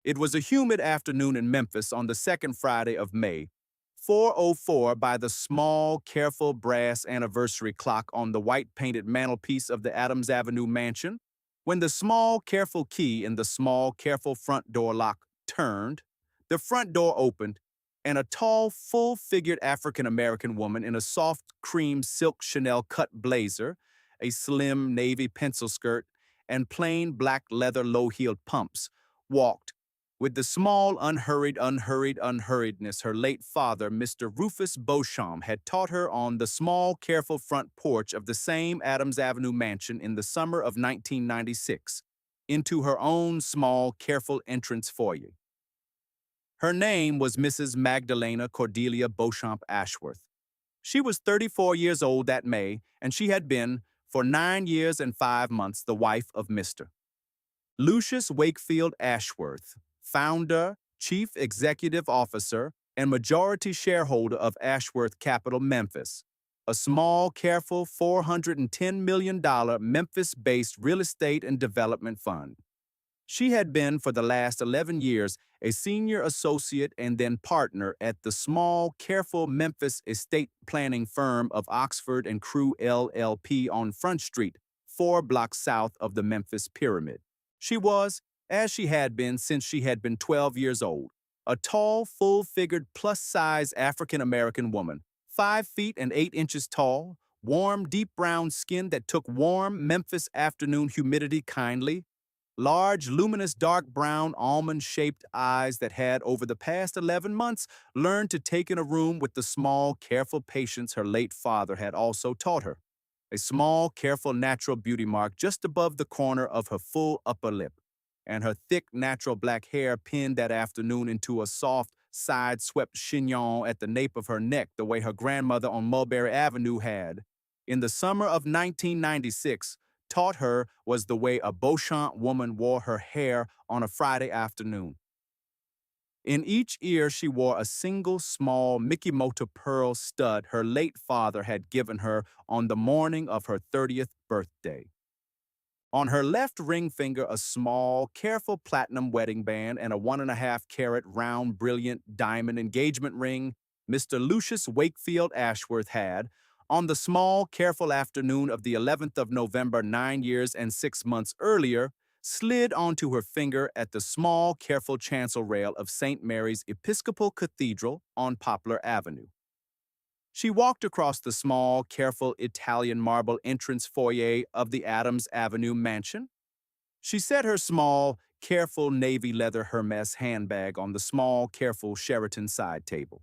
It was a humid afternoon in Memphis on the second Friday of May, 4:04 by the small, careful brass anniversary clock on the white-painted mantelpiece of the Adams Avenue mansion, when the small, careful key in the small, careful front door lock turned, the front door opened, and a tall, full-figured African-American woman in a soft cream silk Chanel cut blazer, a slim navy pencil skirt, and plain black leather low-heeled pumps walked with the small, unhurriedness her late father, Mr. Rufus Beauchamp, had taught her on the small, careful front porch of the same Adams Avenue mansion in the summer of 1996, into her own small, careful entrance foyer. Her name was Mrs. Magdalena Cordelia Beauchamp Ashworth. She was 34 years old that May, and she had been, for 9 years and 5 months, the wife of Mr. Lucius Wakefield Ashworth, founder, chief executive officer, and majority shareholder of Ashworth Capital Memphis, a small, careful $410 million Memphis-based real estate and development fund. She had been, for the last 11 years, a senior associate and then partner at the small, careful Memphis estate planning firm of Oxford and Crew LLP on Front Street, 4 blocks south of the Memphis Pyramid. She was, as she had been since she had been 12 years old, a tall, full-figured, plus-size African-American woman, 5 feet and 8 inches tall, warm, deep brown skin that took warm Memphis afternoon humidity kindly, large, luminous, dark brown, almond-shaped eyes that had, over the past 11 months, learned to take in a room with the small, careful patience her late father had also taught her. A small, careful, natural beauty mark just above the corner of her full upper lip, and her thick, natural black hair pinned that afternoon into a soft, side-swept chignon at the nape of her neck the way her grandmother on Mulberry Avenue had, in the summer of 1996, taught her was the way a Beauchamp woman wore her hair on a Friday afternoon. In each ear she wore a single small Mickey Moto pearl stud her late father had given her on the morning of her 30th birthday. On her left ring finger a small, careful platinum wedding band and a 1.5-carat round brilliant diamond engagement ring Mr. Lucius Wakefield Ashworth had, on the small, careful afternoon of the 11th of November 9 years and 6 months earlier, slid onto her finger at the small, careful chancel rail of St. Mary's Episcopal Cathedral on Poplar Avenue. She walked across the small, careful Italian marble entrance foyer of the Adams Avenue mansion. She set her small, careful navy leather Hermes handbag on the small, careful Sheraton side table.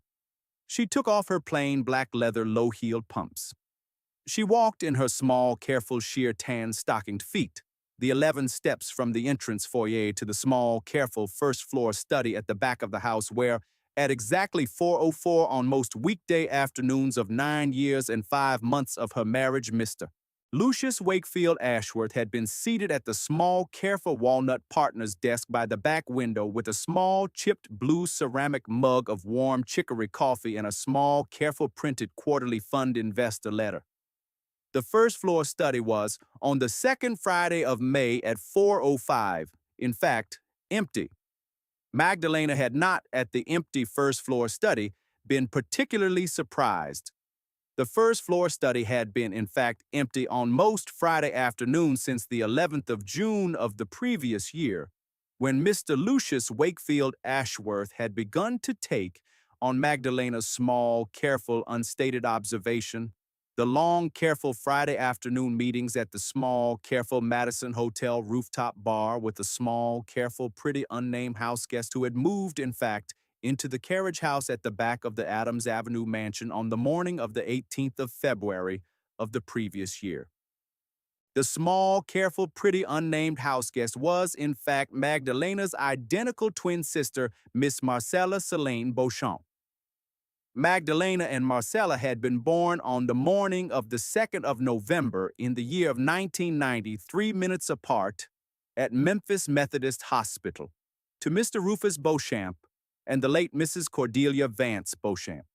She took off her plain black leather low-heeled pumps. She walked in her small, careful sheer tan stockinged feet, the 11 steps from the entrance foyer to the small, careful first-floor study at the back of the house where, at exactly 4:04 on most weekday afternoons of 9 years and 5 months of her marriage, Mr. Lucius Wakefield Ashworth had been seated at the small, careful walnut partner's desk by the back window with a small, chipped blue ceramic mug of warm chicory coffee and a small, careful printed quarterly fund investor letter. The first-floor study was, on the second Friday of May at 4:05, in fact, empty. Magdalena had not, at the empty first-floor study, been particularly surprised. The first-floor study had been, in fact, empty on most Friday afternoons since the 11th of June of the previous year, when Mr. Lucius Wakefield Ashworth had begun to take, on Magdalena's small, careful, unstated observation, the long, careful Friday afternoon meetings at the small, careful Madison Hotel rooftop bar with the small, careful, pretty unnamed houseguest who had moved, in fact, into the carriage house at the back of the Adams Avenue mansion on the morning of the 18th of February of the previous year. The small, careful, pretty unnamed houseguest was, in fact, Magdalena's identical twin sister, Miss Marcella Selene Beauchamp. Magdalena and Marcella had been born on the morning of the 2nd of November in the year of 1990, 3 minutes apart, at Memphis Methodist Hospital, to Mr. Rufus Beauchamp and the late Mrs. Cordelia Vance Beauchamp.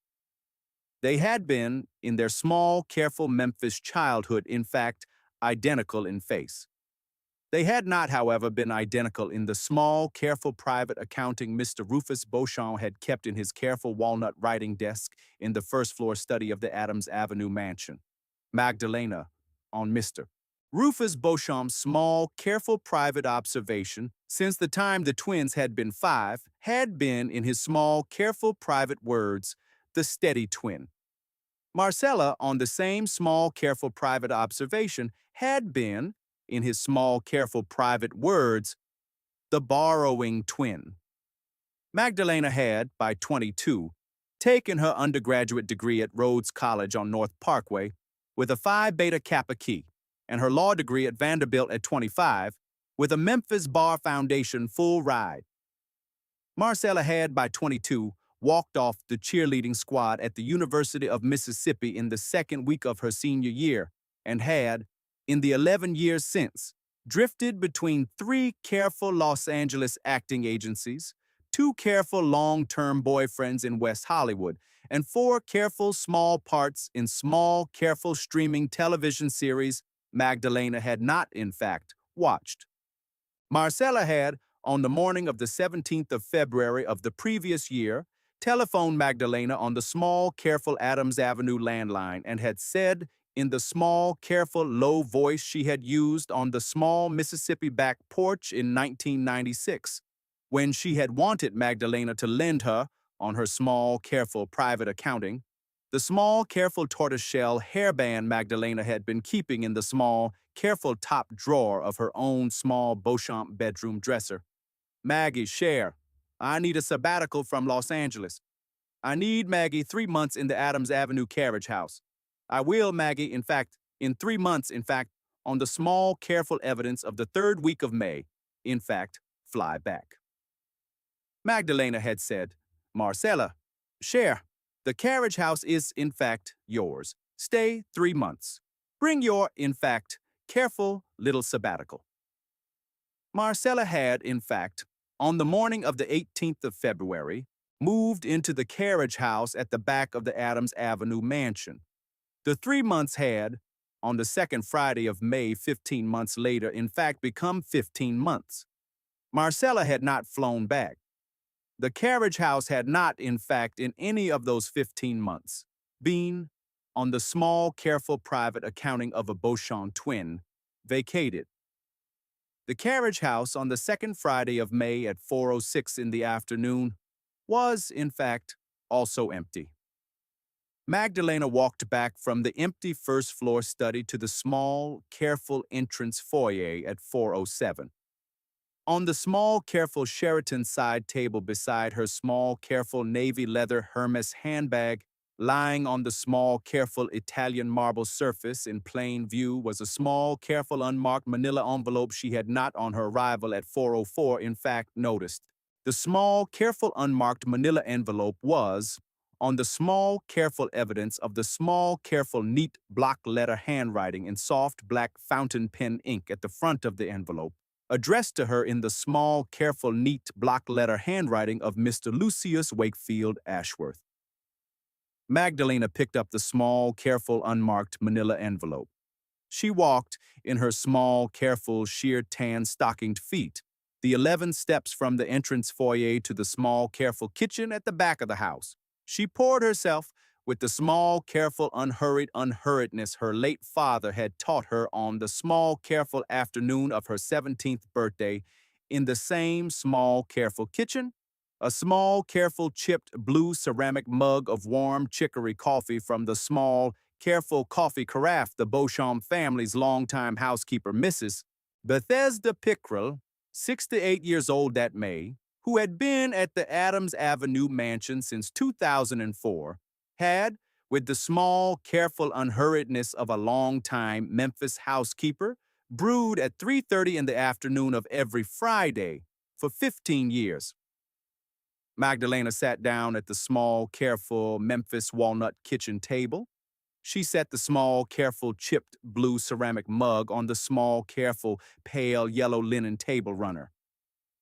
They had been, in their small, careful Memphis childhood, in fact, identical in face. They had not, however, been identical in the small, careful private accounting Mr. Rufus Beauchamp had kept in his careful walnut writing desk in the first-floor study of the Adams Avenue mansion. Magdalena, on Mr. Rufus Beauchamp's small, careful private observation, since the time the twins had been 5, had been, in his small, careful private words, the steady twin. Marcella, on the same small, careful private observation, had been, in his small, careful private words, the borrowing twin. Magdalena had, by 22, taken her undergraduate degree at Rhodes College on North Parkway with a Phi Beta Kappa key, and her law degree at Vanderbilt at 25 with a Memphis Bar Foundation full ride. Marcella had, by 22, walked off the cheerleading squad at the University of Mississippi in the second week of her senior year and had, in the 11 years since, drifted between 3 careful Los Angeles acting agencies, 2 careful long-term boyfriends in West Hollywood, and 4 careful small parts in small, careful streaming television series Magdalena had not, in fact, watched. Marcella had, on the morning of the 17th of February of the previous year, telephoned Magdalena on the small, careful Adams Avenue landline and had said, in the small, careful, low voice she had used on the small Mississippi back porch in 1996, when she had wanted Magdalena to lend her, on her small, careful private accounting, the small, careful tortoiseshell hairband Magdalena had been keeping in the small, careful top drawer of her own small Beauchamp bedroom dresser. Maggie, share. I need a sabbatical from Los Angeles. I need, Maggie, 3 months in the Adams Avenue carriage house. I will, Maggie, in fact, in 3 months, in fact, on the small, careful evidence of the 3rd week of May, in fact, fly back. Magdalena had said, Marcella, share. The carriage house is, in fact, yours. Stay 3 months. Bring your, in fact, careful little sabbatical. Marcella had, in fact, on the morning of the 18th of February, moved into the carriage house at the back of the Adams Avenue mansion. The 3 months had, on the second Friday of May 15 months later, in fact become 15 months. Marcella had not flown back. The carriage house had not, in fact, in any of those 15 months, been, on the small, careful private accounting of a Beauchamp twin, vacated. The carriage house on the second Friday of May at 4:06 in the afternoon was, in fact, also empty. Magdalena walked back from the empty first-floor study to the small, careful entrance foyer at 4:07. On the small, careful Sheraton side table beside her small, careful navy leather Hermes handbag, lying on the small, careful Italian marble surface in plain view was a small, careful unmarked manila envelope she had not on her arrival at 4:04 in fact noticed. The small, careful unmarked manila envelope was, on the small, careful evidence of the small, careful neat block letter handwriting in soft black fountain pen ink at the front of the envelope, addressed to her in the small, careful, neat block letter handwriting of Mr. Lucius Wakefield Ashworth. Magdalena picked up the small, careful, unmarked manila envelope. She walked, in her small, careful, sheer tan stockinged feet, the 11 steps from the entrance foyer to the small, careful kitchen at the back of the house. She poured herself with the small, careful, unhurriedness her late father had taught her on the small, careful afternoon of her 17th birthday in the same small, careful kitchen, a small, careful, chipped blue ceramic mug of warm chicory coffee from the small, careful coffee carafe the Beauchamp family's longtime housekeeper, Mrs. Bethesda Pickrell, 68 years old that May, who had been at the Adams Avenue mansion since 2004, had, with the small, careful unhurriedness of a long-time Memphis housekeeper, brewed at 3:30 in the afternoon of every Friday for 15 years. Magdalena sat down at the small, careful Memphis walnut kitchen table. She set the small, careful, chipped blue ceramic mug on the small, careful, pale yellow linen table runner.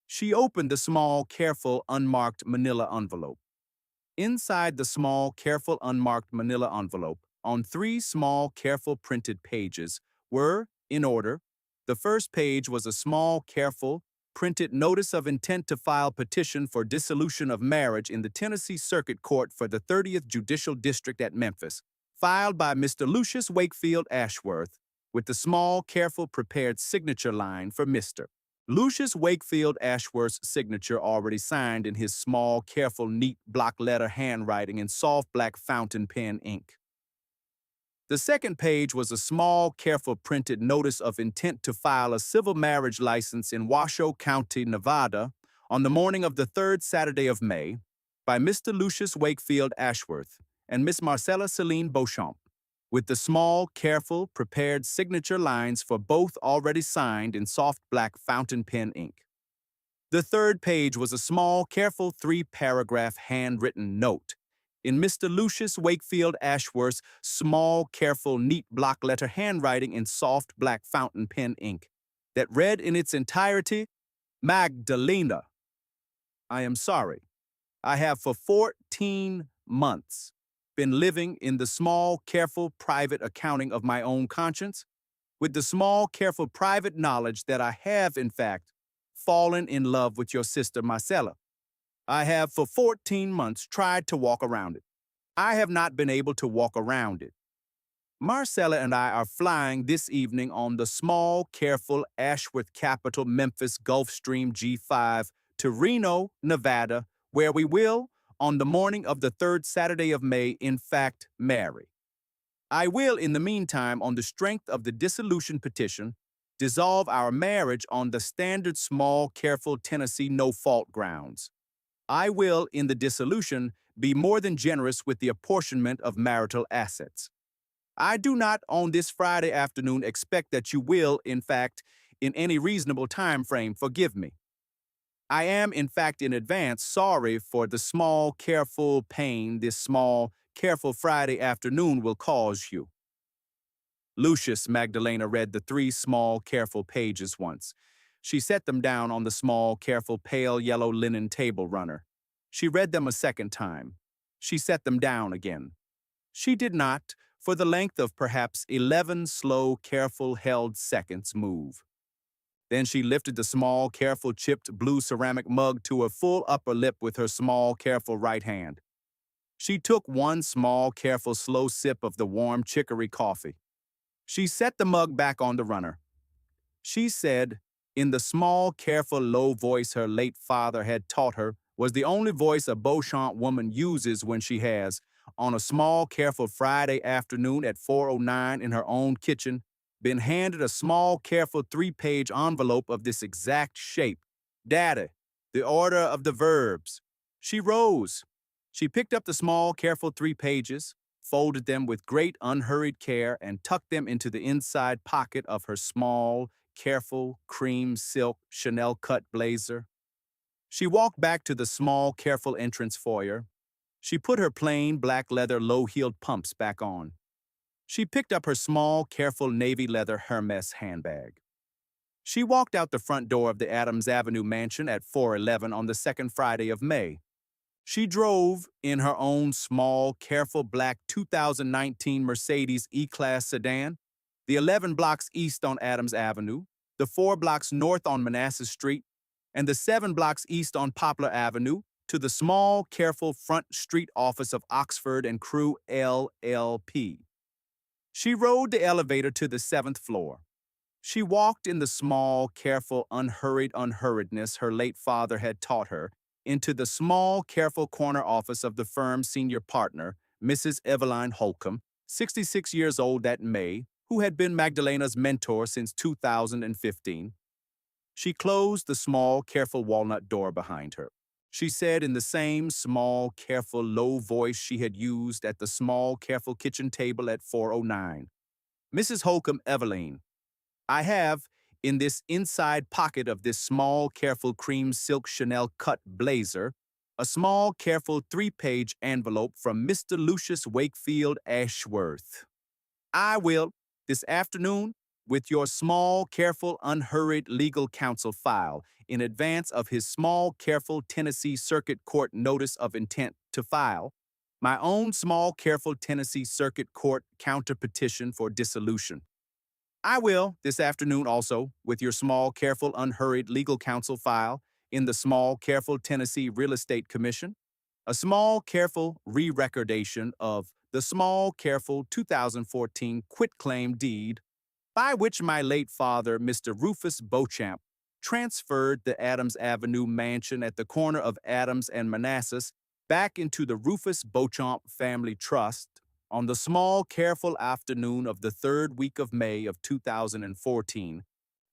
She opened the small, careful, unmarked manila envelope. Inside the small, careful, unmarked manila envelope, on 3 small, careful printed pages, were, in order, The first page was a small, careful, printed notice of intent to file petition for dissolution of marriage in the Tennessee Circuit Court for the 30th Judicial District at Memphis, filed by Mr. Lucius Wakefield Ashworth, with the small, careful, prepared signature line for Mr. Lucius Wakefield Ashworth's signature already signed in his small, careful, neat block letter handwriting in soft black fountain pen ink. The second page was a small, careful printed notice of intent to file a civil marriage license in Washoe County, Nevada, on the morning of the third Saturday of May, by Mr. Lucius Wakefield Ashworth and Miss Marcella Celine Beauchamp, with the small, careful, prepared signature lines for both already signed in soft black fountain pen ink. The third page was a small, careful, three-paragraph handwritten note in Mr. Lucius Wakefield Ashworth's small, careful, neat block letter handwriting in soft black fountain pen ink that read in its entirety, Magdalena, I am sorry. I have for 14 months been living in the small, careful, private accounting of my own conscience, with the small, careful, private knowledge that I have, in fact, fallen in love with your sister Marcella. I have for 14 months tried to walk around it. I have not been able to walk around it. Marcella and I are flying this evening on the small, careful Ashworth Capital Memphis Gulfstream G5 to Reno, Nevada, where we will, on the morning of the third Saturday of May, in fact, marry. I will, in the meantime, on the strength of the dissolution petition, dissolve our marriage on the standard small, careful Tennessee no-fault grounds. I will, in the dissolution, be more than generous with the apportionment of marital assets. I do not, on this Friday afternoon, expect that you will, in fact, in any reasonable time frame, forgive me. I am, in fact, in advance sorry for the small, careful pain this small, careful Friday afternoon will cause you. Lucius Magdalena read the 3 small, careful pages once. She set them down on the small, careful, pale yellow linen table runner. She read them a second time. She set them down again. She did not, for the length of perhaps 11 slow, careful, held seconds, move. Then she lifted the small, careful, chipped blue ceramic mug to her full upper lip with her small, careful right hand. She took one small, careful, slow sip of the warm chicory coffee. She set the mug back on the runner. She said, in the small, careful, low voice her late father had taught her was the only voice a Beauchamp woman uses when she has, on a small, careful Friday afternoon at 4:09 in her own kitchen, been handed a small, careful 3-page envelope of this exact shape. Daddy, the order of the verbs. She rose. She picked up the small, careful 3 pages, folded them with great unhurried care, and tucked them into the inside pocket of her small, careful, cream silk Chanel cut blazer. She walked back to the small, careful entrance foyer. She put her plain black leather low-heeled pumps back on. She picked up her small, careful navy leather Hermes handbag. She walked out the front door of the Adams Avenue mansion at 4:11 on the second Friday of May. She drove in her own small, careful black 2019 Mercedes E-Class sedan, the 11 blocks east on Adams Avenue, the 4 blocks north on Manassas Street, and the 7 blocks east on Poplar Avenue, to the small, careful front street office of Oxford and Crew LLP. She rode the elevator to the 7th floor. She walked in the small, careful, unhurriedness her late father had taught her into the small, careful corner office of the firm's senior partner, Mrs. Eveline Holcomb, 66 years old that May, who had been Magdalena's mentor since 2015. She closed the small, careful walnut door behind her. She said in the same small, careful, low voice she had used at the small, careful kitchen table at 4:09, Mrs. Holcomb Eveline, I have, in this inside pocket of this small, careful cream silk Chanel cut blazer, a small, careful 3-page envelope from Mr. Lucius Wakefield Ashworth. I will, this afternoon, with your small, careful, unhurried legal counsel file, in advance of his small, careful Tennessee Circuit Court notice of intent to file, my own small, careful Tennessee Circuit Court counter petition for dissolution. I will this afternoon also, with your small, careful, unhurried legal counsel file in the Small, Careful Tennessee Real Estate Commission, a small, careful re-recordation of the Small, Careful 2014 quitclaim deed by which my late father, Mr. Rufus Beauchamp, transferred the Adams Avenue mansion at the corner of Adams and Manassas back into the Rufus Beauchamp Family Trust on the small, careful afternoon of the third week of May of 2014,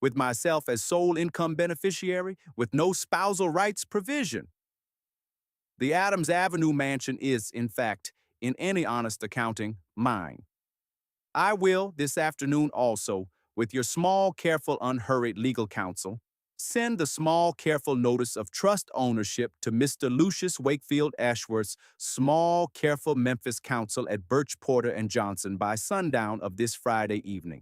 with myself as sole income beneficiary with no spousal rights provision. The Adams Avenue mansion is, in fact, in any honest accounting, mine. I will, this afternoon also, with your small, careful, unhurried legal counsel, send the small, careful notice of trust ownership to Mr. Lucius Wakefield Ashworth's small, careful Memphis counsel at Birch Porter and Johnson by sundown of this Friday evening.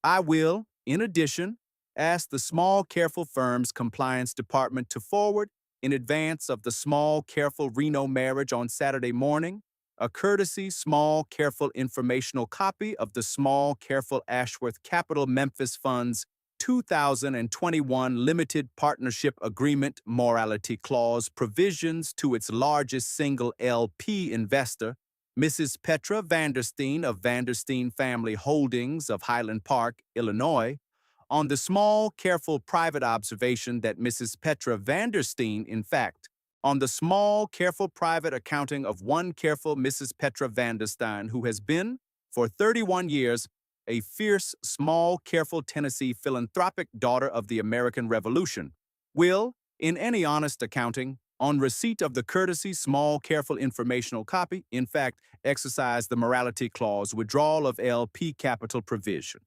I will, in addition, ask the small, careful firm's compliance department to forward, in advance of the small, careful Reno marriage on Saturday morning, a courtesy, small, careful informational copy of the small, careful Ashworth Capital Memphis Fund's 2021 Limited Partnership Agreement Morality Clause provisions to its largest single LP investor, Mrs. Petra Vandersteen of Vandersteen Family Holdings of Highland Park, Illinois, on the small, careful private observation that Mrs. Petra Vandersteen, in fact, on the small, careful private accounting of one careful Mrs. Petra Vandersteen, who has been, for 31 years, a fierce, small, careful Tennessee philanthropic daughter of the American Revolution, will, in any honest accounting, on receipt of the courtesy, small, careful informational copy, in fact, exercise the morality clause withdrawal of LP capital provision.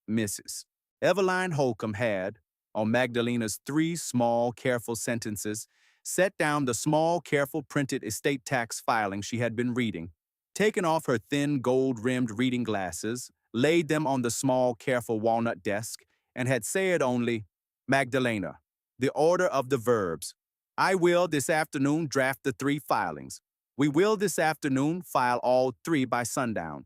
Mrs. Eveline Holcomb had, on Magdalena's 3 small, careful sentences, set down the small, careful printed estate tax filing she had been reading, taken off her thin, gold-rimmed reading glasses, laid them on the small, careful walnut desk, and had said only, Magdalena, the order of the verbs. I will this afternoon draft the 3 filings. We will this afternoon file all 3 by sundown.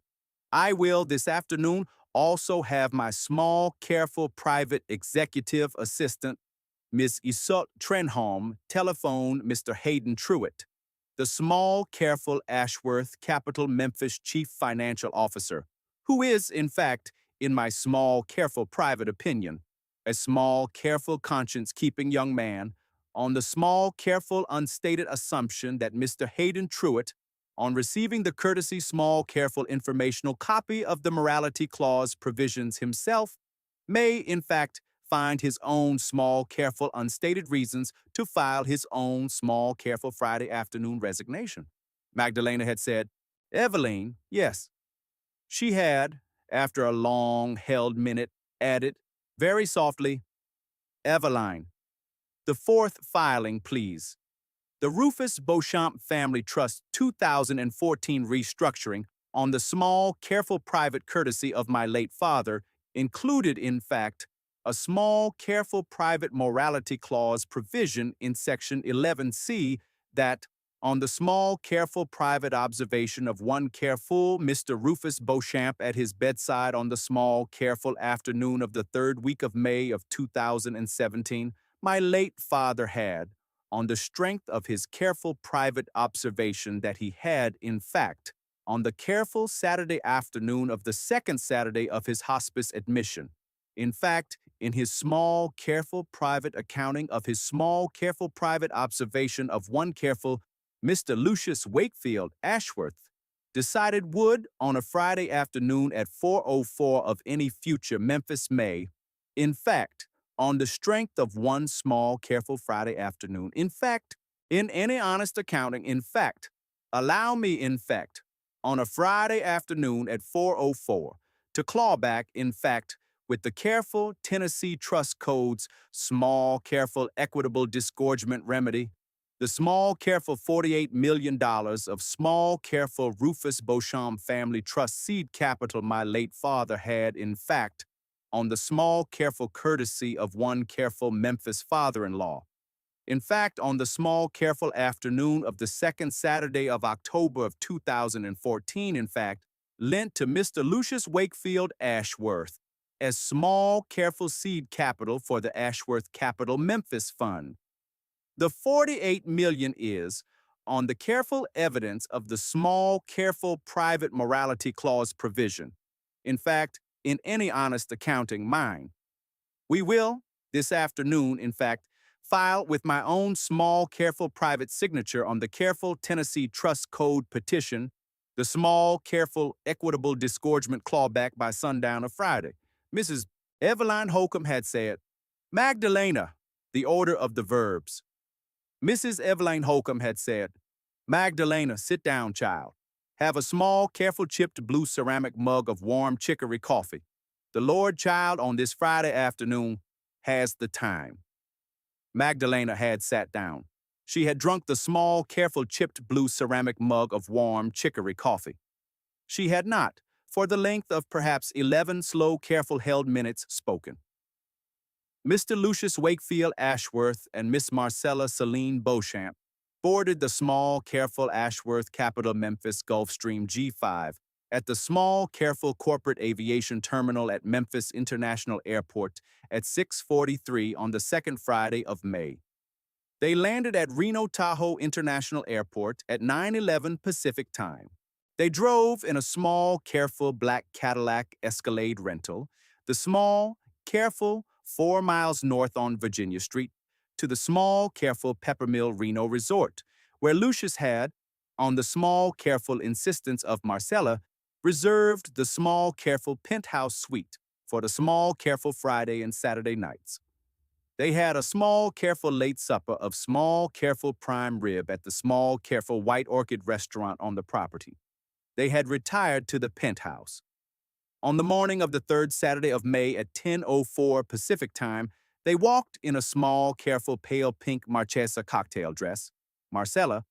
I will this afternoon also have my small, careful, private executive assistant, Miss Iseult Trenholm, telephone Mr. Hayden Truitt, the small, careful Ashworth Capital Memphis Chief Financial Officer, who is, in fact, in my small, careful private opinion, a small, careful conscience-keeping young man, on the small, careful, unstated assumption that Mr. Hayden Truitt, on receiving the courtesy, small, careful informational copy of the morality clause provisions himself, may, in fact, find his own small, careful, unstated reasons to file his own small, careful Friday afternoon resignation. Magdalena had said, Eveline, yes. She had, after a long-held minute, added, very softly, Eveline, the 4th filing, please. The Rufus Beauchamp Family Trust 2014 restructuring on the small, careful private courtesy of my late father included, in fact, a small, careful private morality clause provision in Section 11C that, on the small, careful private observation of one careful Mr. Rufus Beauchamp at his bedside on the small, careful afternoon of the third week of May of 2017, my late father had, on the strength of his careful private observation that he had, in fact, on the careful Saturday afternoon of the second Saturday of his hospice admission, in fact, in his small, careful private accounting of his small, careful private observation of one careful Mr. Lucius Wakefield Ashworth, decided would, on a Friday afternoon at 4:04 of any future Memphis May, in fact, on the strength of one small, careful Friday afternoon, in fact, in any honest accounting, in fact, allow me, in fact, on a Friday afternoon at 4:04, to claw back, in fact, with the careful Tennessee Trust Code's small, careful, equitable disgorgement remedy, the small, careful $48 million of small, careful Rufus Beauchamp Family Trust seed capital my late father had, in fact, on the small, careful courtesy of one careful Memphis father-in-law. In fact, on the small, careful afternoon of the second Saturday of October of 2014, in fact, lent to Mr. Lucius Wakefield Ashworth as small, careful seed capital for the Ashworth Capital Memphis Fund. The 48 million is on the careful evidence of the small, careful private morality clause provision. In fact, in any honest accounting mind, we will, this afternoon, in fact, file with my own small, careful private signature on the Careful Tennessee Trust Code petition, the small, careful, equitable disgorgement clawback by sundown of Friday. Mrs. Eveline Holcomb had said, Magdalena, the order of the verbs. Mrs. Eveline Holcomb had said, Magdalena, sit down, child. Have a small, careful chipped blue ceramic mug of warm chicory coffee. The Lord child on this Friday afternoon has the time. Magdalena had sat down. She had drunk the small, careful chipped blue ceramic mug of warm chicory coffee. She had not, for the length of perhaps 11 slow, careful held minutes, spoken. Mr. Lucius Wakefield Ashworth and Miss Marcella Celine Beauchamp boarded the small, careful Ashworth Capital Memphis Gulfstream G5 at the small, careful corporate aviation terminal at Memphis International Airport at 6:43 on the second Friday of May. They landed at Reno Tahoe International Airport at 9:11 Pacific Time. They drove in a small, careful black Cadillac Escalade rental, the small, careful 4 miles north on Virginia Street, to the small, careful Peppermill Reno Resort, where Lucius had, on the small, careful insistence of Marcella, reserved the small, careful penthouse suite for the small, careful Friday and Saturday nights. They had a small, careful late supper of small, careful prime rib at the small, careful White Orchid restaurant on the property. They had retired to the penthouse. On the morning of the third Saturday of May at 10:04 Pacific Time, they walked in a small, careful pale pink Marchesa cocktail dress, Marcella,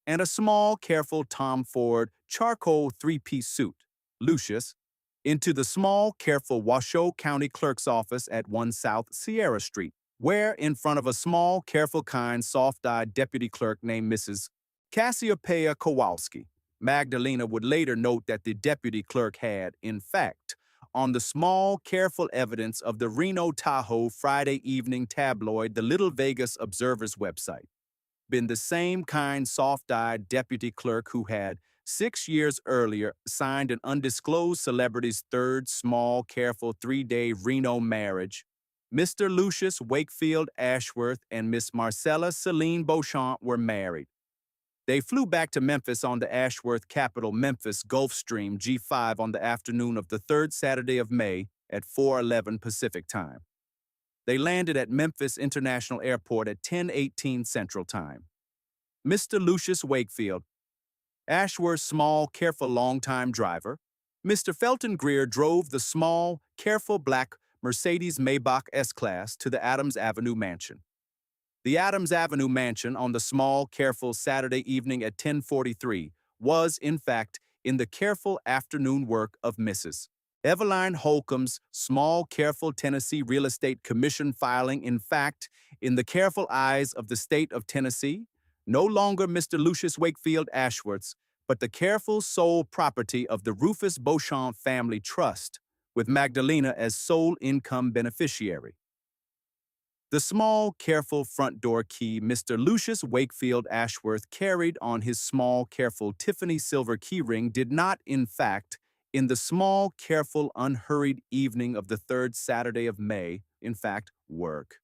and a small, careful Tom Ford charcoal three-piece suit, Lucius, into the small, careful Washoe County Clerk's office at 1 South Sierra Street, where, in front of a small, careful, kind, soft-eyed deputy clerk named Mrs. Cassiopeia Kowalski, Magdalena would later note that the deputy clerk had, in fact, on the small, careful evidence of the Reno Tahoe Friday evening tabloid, the Little Vegas Observer's website, been the same kind, soft-eyed deputy clerk who had, 6 years earlier, signed an undisclosed celebrity's third small, careful 3-day Reno marriage. Mr. Lucius Wakefield Ashworth and Miss Marcella Celine Beauchamp were married. They flew back to Memphis on the Ashworth Capital Memphis Gulfstream G5 on the afternoon of the third Saturday of May at 4:11 Pacific Time. They landed at Memphis International Airport at 10:18 Central Time. Mr. Lucius Wakefield, Ashworth's small, careful, long-time driver, Mr. Felton Greer drove the small, careful black Mercedes Maybach S-Class to the Adams Avenue mansion. The Adams Avenue mansion on the small, careful Saturday evening at 10:43 was, in fact, in the careful afternoon work of Mrs. Eveline Holcomb's small, careful Tennessee Real Estate Commission filing, in fact, in the careful eyes of the state of Tennessee, no longer Mr. Lucius Wakefield Ashworth's, but the careful sole property of the Rufus Beauchamp Family Trust, with Magdalena as sole income beneficiary. The small, careful front door key Mr. Lucius Wakefield Ashworth carried on his small, careful Tiffany silver keyring did not, in fact, in the small, careful, unhurried evening of the third Saturday of May, in fact, work.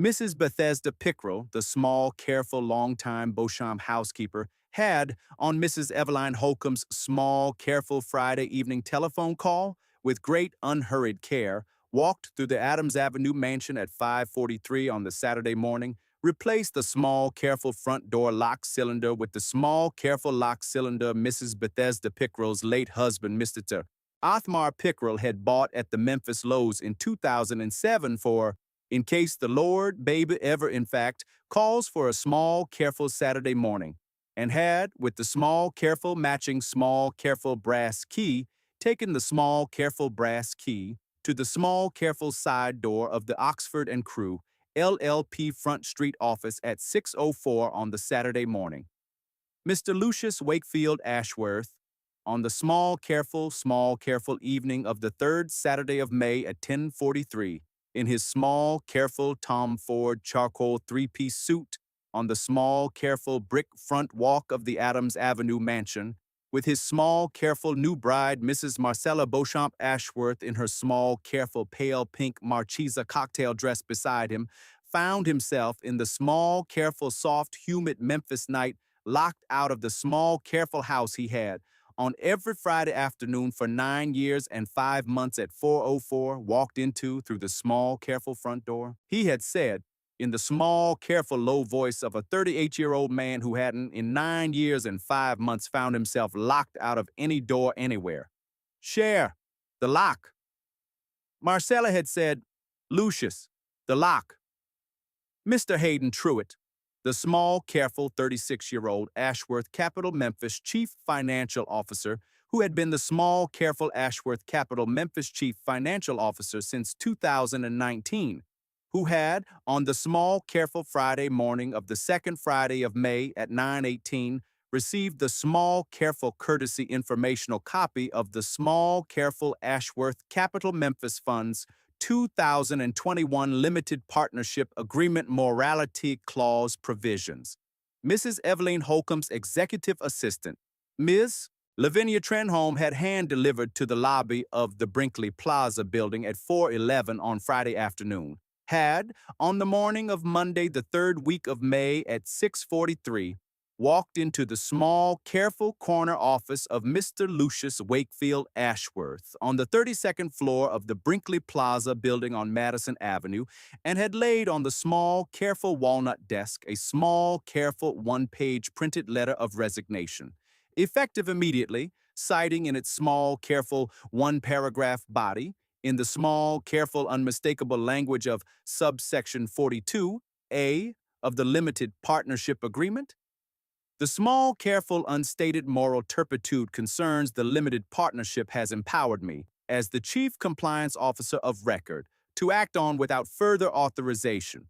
Mrs. Bethesda Pickrell, the small, careful, long-time Beauchamp housekeeper, had, on Mrs. Eveline Holcomb's small, careful Friday evening telephone call, with great unhurried care, walked through the Adams Avenue mansion at 5:43 on the Saturday morning, replaced the small, careful front door lock cylinder with the small, careful lock cylinder Mrs. Bethesda Pickrell's late husband, Mr. Othmar Pickrell, had bought at the Memphis Lowe's in 2007 for, in case the Lord baby ever, in fact, calls for a small, careful Saturday morning, and had, with the small, careful matching small, careful brass key, taken the small, careful brass key to the small, careful side door of the Oxford and Crew, LLP Front Street office at 6:04 on the Saturday morning. Mr. Lucius Wakefield Ashworth, on the small, careful evening of the third Saturday of May at 10:43, in his small, careful Tom Ford charcoal three-piece suit, on the small, careful brick front walk of the Adams Avenue mansion, with his small, careful new bride, Mrs. Marcella Beauchamp Ashworth, in her small, careful pale pink Marchesa cocktail dress beside him, found himself in the small, careful, soft, humid Memphis night, locked out of the small, careful house he had, on every Friday afternoon for 9 years and 5 months at 4:04, walked into through the small, careful front door. He had said, in the small, careful, low voice of a 38-year-old man who hadn't, in 9 years and 5 months, found himself locked out of any door anywhere. "Cher, the lock." Marcella had said, "Lucius, the lock." Mr. Hayden Truitt, the small, careful 36-year-old Ashworth Capital Memphis Chief Financial Officer, who had been the small, careful Ashworth Capital Memphis Chief Financial Officer since 2019, who had, on the small, careful Friday morning of the second Friday of May at 9:18, received the small, careful courtesy informational copy of the small, careful Ashworth Capital Memphis Fund's 2021 Limited Partnership Agreement Morality Clause provisions. Mrs. Eveline Holcomb's executive assistant, Ms. Lavinia Trenholm, had hand-delivered to the lobby of the Brinkley Plaza building at 4:11 on Friday afternoon, had, on the morning of Monday, the third week of May at 6:43, walked into the small, careful corner office of Mr. Lucius Wakefield Ashworth on the 32nd floor of the Brinkley Plaza building on Madison Avenue, and had laid on the small, careful walnut desk a small, careful one-page printed letter of resignation, effective immediately, citing in its small, careful one-paragraph body, in the small, careful, unmistakable language of subsection 42A of the Limited Partnership Agreement, the small, careful, unstated moral turpitude concerns the limited partnership has empowered me, as the Chief Compliance Officer of record, to act on without further authorization.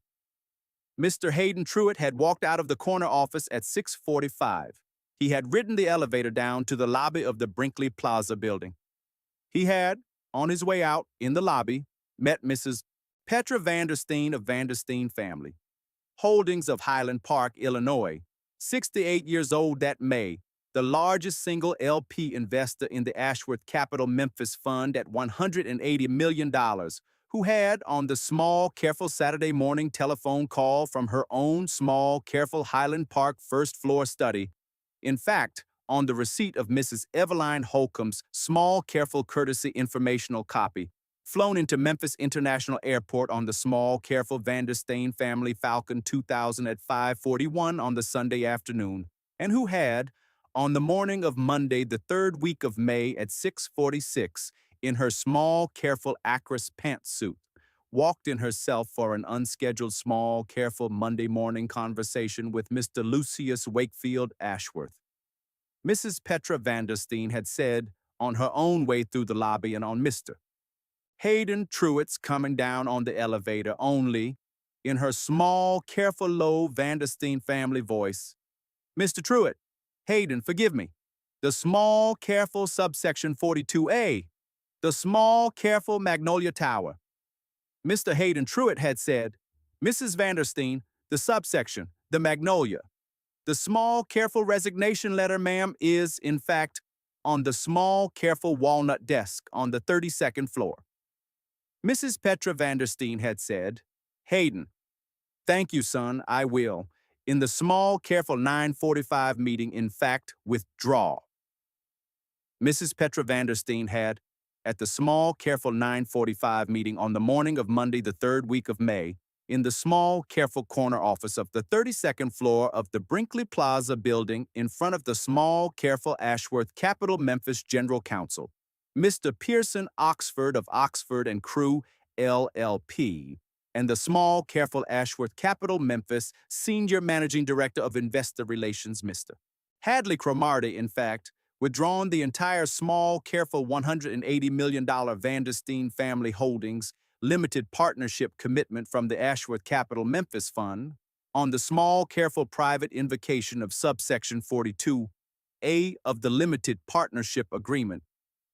Mr. Hayden Truitt had walked out of the corner office at 6:45. He had ridden the elevator down to the lobby of the Brinkley Plaza building. He had, on his way out in the lobby, met Mrs. Petra Vandersteen of Vandersteen family, holdings of Highland Park, Illinois, 68 years old that May, the largest single LP investor in the Ashworth Capital Memphis Fund at $180 million, who had, on the small, careful Saturday morning telephone call from her own small, careful Highland Park first-floor study, in fact, on the receipt of Mrs. Eveline Holcomb's small, careful courtesy informational copy, flown into Memphis International Airport on the small, careful Vandersteen family Falcon 2000 at 5:41 on the Sunday afternoon, and who had, on the morning of Monday, the third week of May at 6:46, in her small, careful Acris pantsuit, walked in herself for an unscheduled small, careful Monday morning conversation with Mr. Lucius Wakefield Ashworth. Mrs. Petra Vandersteen had said, on her own way through the lobby and on Mr. Hayden Truitt's coming down on the elevator only, in her small, careful, low Vandersteen family voice, "Mr. Truitt, Hayden, forgive me. The small, careful subsection 42A, the small, careful Magnolia Tower." Mr. Hayden Truitt had said, "Mrs. Vandersteen, the subsection, the Magnolia. The small, careful resignation letter, ma'am, is, in fact, on the small, careful walnut desk on the 32nd floor." Mrs. Petra Vandersteen had said, "Hayden, thank you, son, I will. In the small, careful 9:45 meeting, in fact, withdraw." Mrs. Petra Vandersteen had, at the small, careful 9:45 meeting on the morning of Monday, the third week of May, in the small, careful corner office of the 32nd floor of the Brinkley Plaza building in front of the small, careful Ashworth Capital Memphis General Counsel, Mr. Pearson Oxford of Oxford and Crew, LLP, and the small, careful Ashworth Capital Memphis Senior Managing Director of Investor Relations, Mr. Hadley Cromartie, in fact, withdrawn the entire small, careful $180 million Vandersteen Family Holdings Limited Partnership commitment from the Ashworth Capital Memphis Fund on the small, careful private invocation of subsection 42 A of the limited partnership agreement,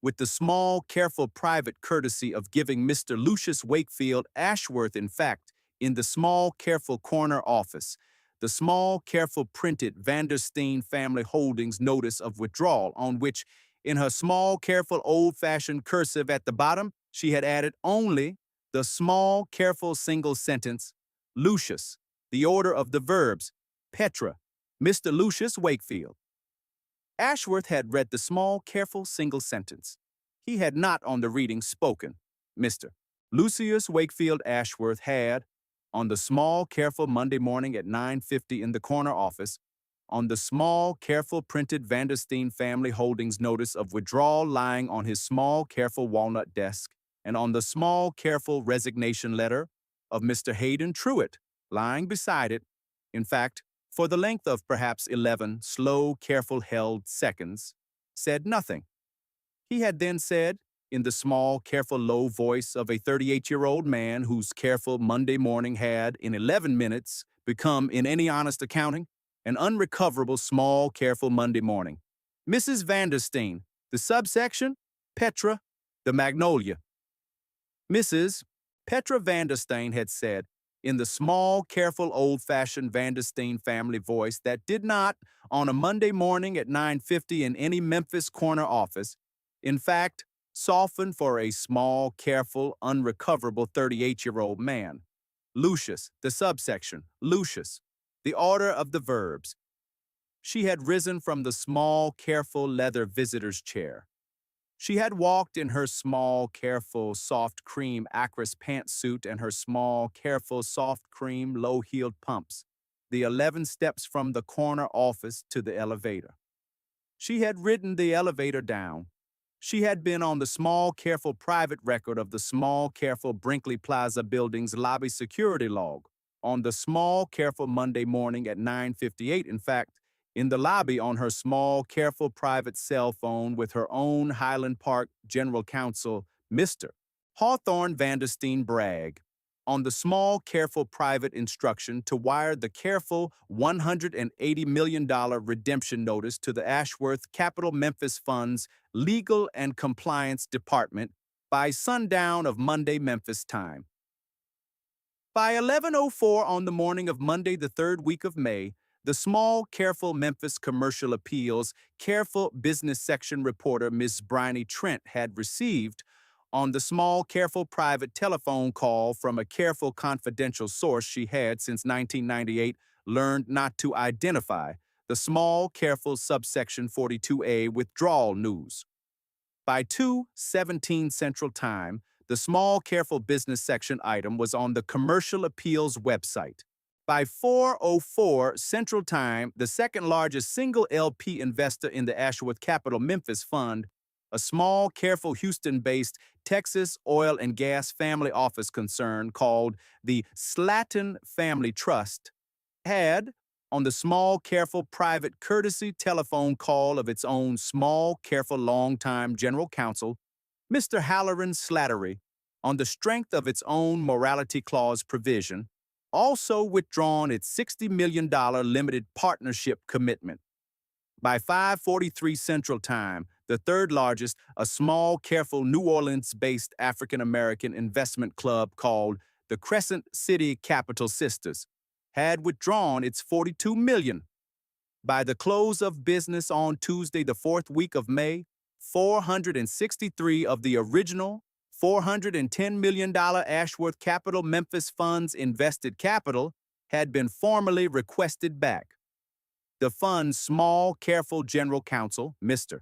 with the small, careful private courtesy of giving Mr. Lucius Wakefield Ashworth, in fact, in the small, careful corner office, the small, careful printed Vandersteen family holdings notice of withdrawal, on which, in her small, careful, old-fashioned cursive at the bottom, she had added only the small, careful single sentence, Lucius, the order of the verbs, Petra, Mr. Lucius Wakefield. Ashworth had read the small, careful single sentence. He had not on the reading spoken. Mr. Lucius Wakefield Ashworth had, on the small, careful Monday morning at 9:50 in the corner office, on the small, careful printed Vandersteen family holdings notice of withdrawal lying on his small, careful walnut desk, and on the small, careful resignation letter of Mr. Hayden Truitt lying beside it, in fact, for the length of perhaps 11 slow, careful held seconds, said nothing. He had then said, in the small, careful, low voice of a 38-year-old man whose careful Monday morning had, in 11 minutes, become, in any honest accounting, an unrecoverable small, careful Monday morning. Mrs. Vandersteen, the subsection, Petra, the magnolia. Mrs. Petra Vandersteen had said, in the small, careful, old-fashioned Vandersteen family voice that did not, on a Monday morning at 9:50 in any Memphis corner office, in fact, soften for a small, careful, unrecoverable 38-year-old man. Lucius, the subsection, Lucius, the order of the verbs. She had risen from the small, careful leather visitor's chair. She had walked in her small, careful, soft cream acris pantsuit and her small, careful, soft cream, low-heeled pumps, the 11 steps from the corner office to the elevator. She had ridden the elevator down. She had been on the small, careful private record of the small, careful Brinkley Plaza building's lobby security log, on the small, careful Monday morning at 9:58, in fact, in the lobby on her small, careful private cell phone with her own Highland Park General Counsel, Mr. Hawthorne Vandersteen Bragg, on the small, careful private instruction to wire the careful $180 million redemption notice to the Ashworth Capital Memphis Fund's Legal and Compliance Department by sundown of Monday Memphis time. By 11:04 on the morning of Monday, the third week of May, the small, careful Memphis Commercial Appeals Careful Business Section reporter Miss Bryony Trent had received, on the small, careful private telephone call from a careful confidential source she had since 1998 learned not to identify, the small, careful subsection 42A withdrawal news. By 2:17 Central Time, the small, careful business section item was on the Commercial Appeals website. By 4:04 Central Time, the second largest single LP investor in the Ashworth Capital Memphis Fund, a small, careful Houston-based Texas oil and gas family office concern called the Slatton Family Trust, had, on the small, careful private courtesy telephone call of its own small, careful longtime general counsel, Mr. Halloran Slattery, on the strength of its own morality clause provision, also withdrawn its $60 million limited partnership commitment. By 5:43 Central Time, the third largest, a small, careful New Orleans-based African-American investment club called the Crescent City Capital Sisters, had withdrawn its $42 million. By the close of business on Tuesday, the fourth week of May, 463 of the original $410 million Ashworth Capital Memphis Fund's invested capital had been formally requested back. The fund's small, careful general counsel, Mr.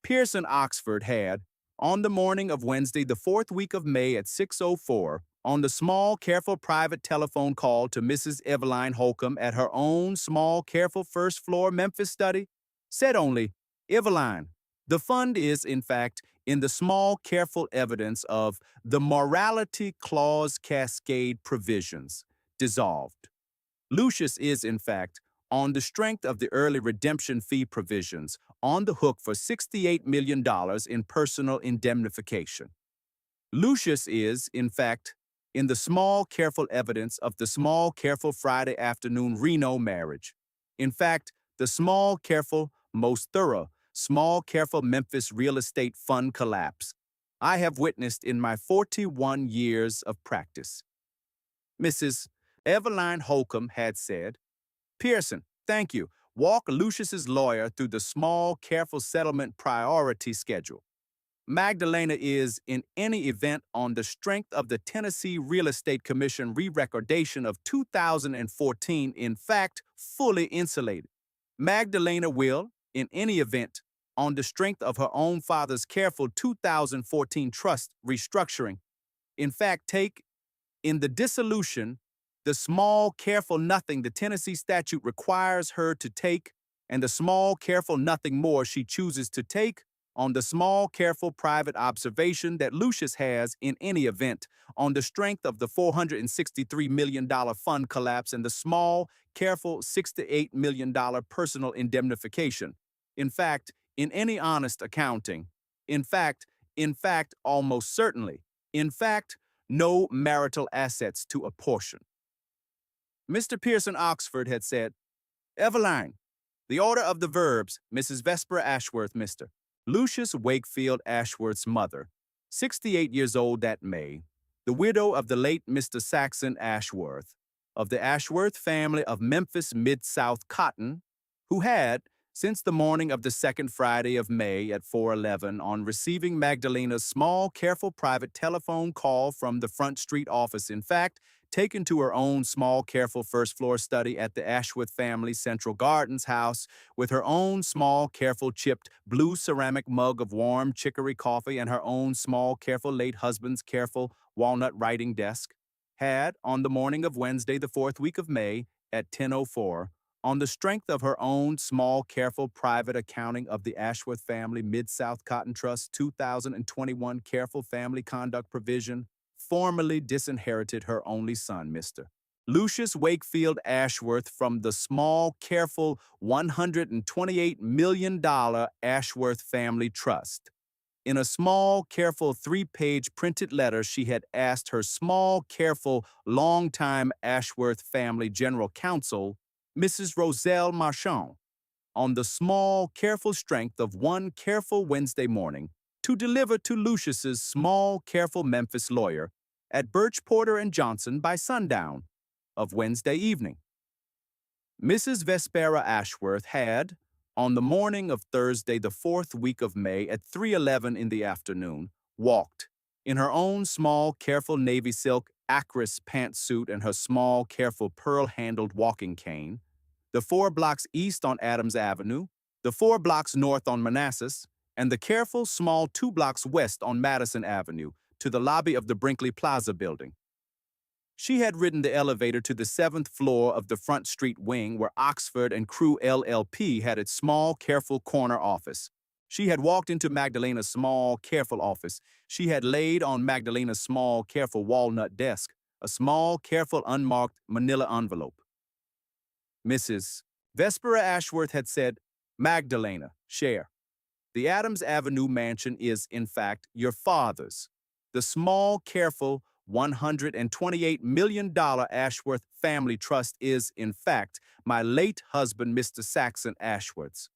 Pearson Oxford, had, on the morning of Wednesday, the fourth week of May at 6:04, on the small, careful private telephone call to Mrs. Eveline Holcomb at her own small, careful first-floor Memphis study, said only, "Eveline, the fund is, in fact, in the small, careful evidence of the morality clause cascade provisions, dissolved. Lucius is, in fact, on the strength of the early redemption fee provisions, on the hook for $68 million in personal indemnification. Lucius is, in fact, in the small, careful evidence of the small, careful Friday afternoon Reno marriage. In fact, the small, careful most thorough, small, careful Memphis real estate fund collapse I have witnessed in my 41 years of practice. Mrs. Eveline Holcomb had said, Pearson, thank you. Walk Lucius's lawyer through the small, careful settlement priority schedule. Magdalena is, in any event, on the strength of the Tennessee Real Estate Commission re-recordation of 2014, in fact, fully insulated. Magdalena will, in any event, on the strength of her own father's careful 2014 trust restructuring, in fact, take in the dissolution the small, careful nothing the Tennessee statute requires her to take, and the small, careful nothing more she chooses to take on the small, careful private observation that Lucius has, in any event, on the strength of the $463 million fund collapse and the small, careful $68 million personal indemnification. In fact, in any honest accounting, in fact, almost certainly, in fact, no marital assets to apportion. Mr. Pearson Oxford had said, Eveline, the order of the verbs, Mrs. Vesper Ashworth, Mr. Lucius Wakefield Ashworth's mother, 68 years old that May, the widow of the late Mr. Saxon Ashworth, of the Ashworth family of Memphis Mid-South Cotton, who had, since the morning of the second Friday of May at 4:11, on receiving Magdalena's small, careful private telephone call from the Front Street office, in fact, taken to her own small, careful first-floor study at the Ashworth family Central Gardens house with her own small, careful chipped blue ceramic mug of warm chicory coffee and her own small, careful late husband's careful walnut writing desk, had, on the morning of Wednesday, the fourth week of May, at 10:04, on the strength of her own small, careful private accounting of the Ashworth family Mid-South Cotton Trust 2021 careful family conduct provision, formally disinherited her only son, Mr. Lucius Wakefield Ashworth, from the small, careful $128 million Ashworth Family Trust. In a small, careful 3-page printed letter, she had asked her small, careful, longtime Ashworth family general counsel, Mrs. Roselle Marchand, on the small, careful strength of one careful Wednesday morning, to deliver to Lucius's small, careful Memphis lawyer at Birch, Porter and Johnson by sundown of Wednesday evening. Mrs. Vespera Ashworth had, on the morning of Thursday, the fourth week of May, at 3:11 in the afternoon, walked, in her own small, careful navy silk acris pantsuit and her small, careful pearl-handled walking cane, the 4 blocks east on Adams Avenue, the 4 blocks north on Manassas, and the careful, small 2 blocks west on Madison Avenue, to the lobby of the Brinkley Plaza building. She had ridden the elevator to the 7th floor of the Front Street wing where Oxford and Crew LLP had its small, careful corner office. She had walked into Magdalena's small, careful office. She had laid on Magdalena's small, careful walnut desk a small, careful, unmarked manila envelope. Mrs. Vespera Ashworth had said, Magdalena, share. The Adams Avenue mansion is, in fact, your father's. The small, careful, $128 million Ashworth Family Trust is, in fact, my late husband, Mr. Saxon Ashworth's.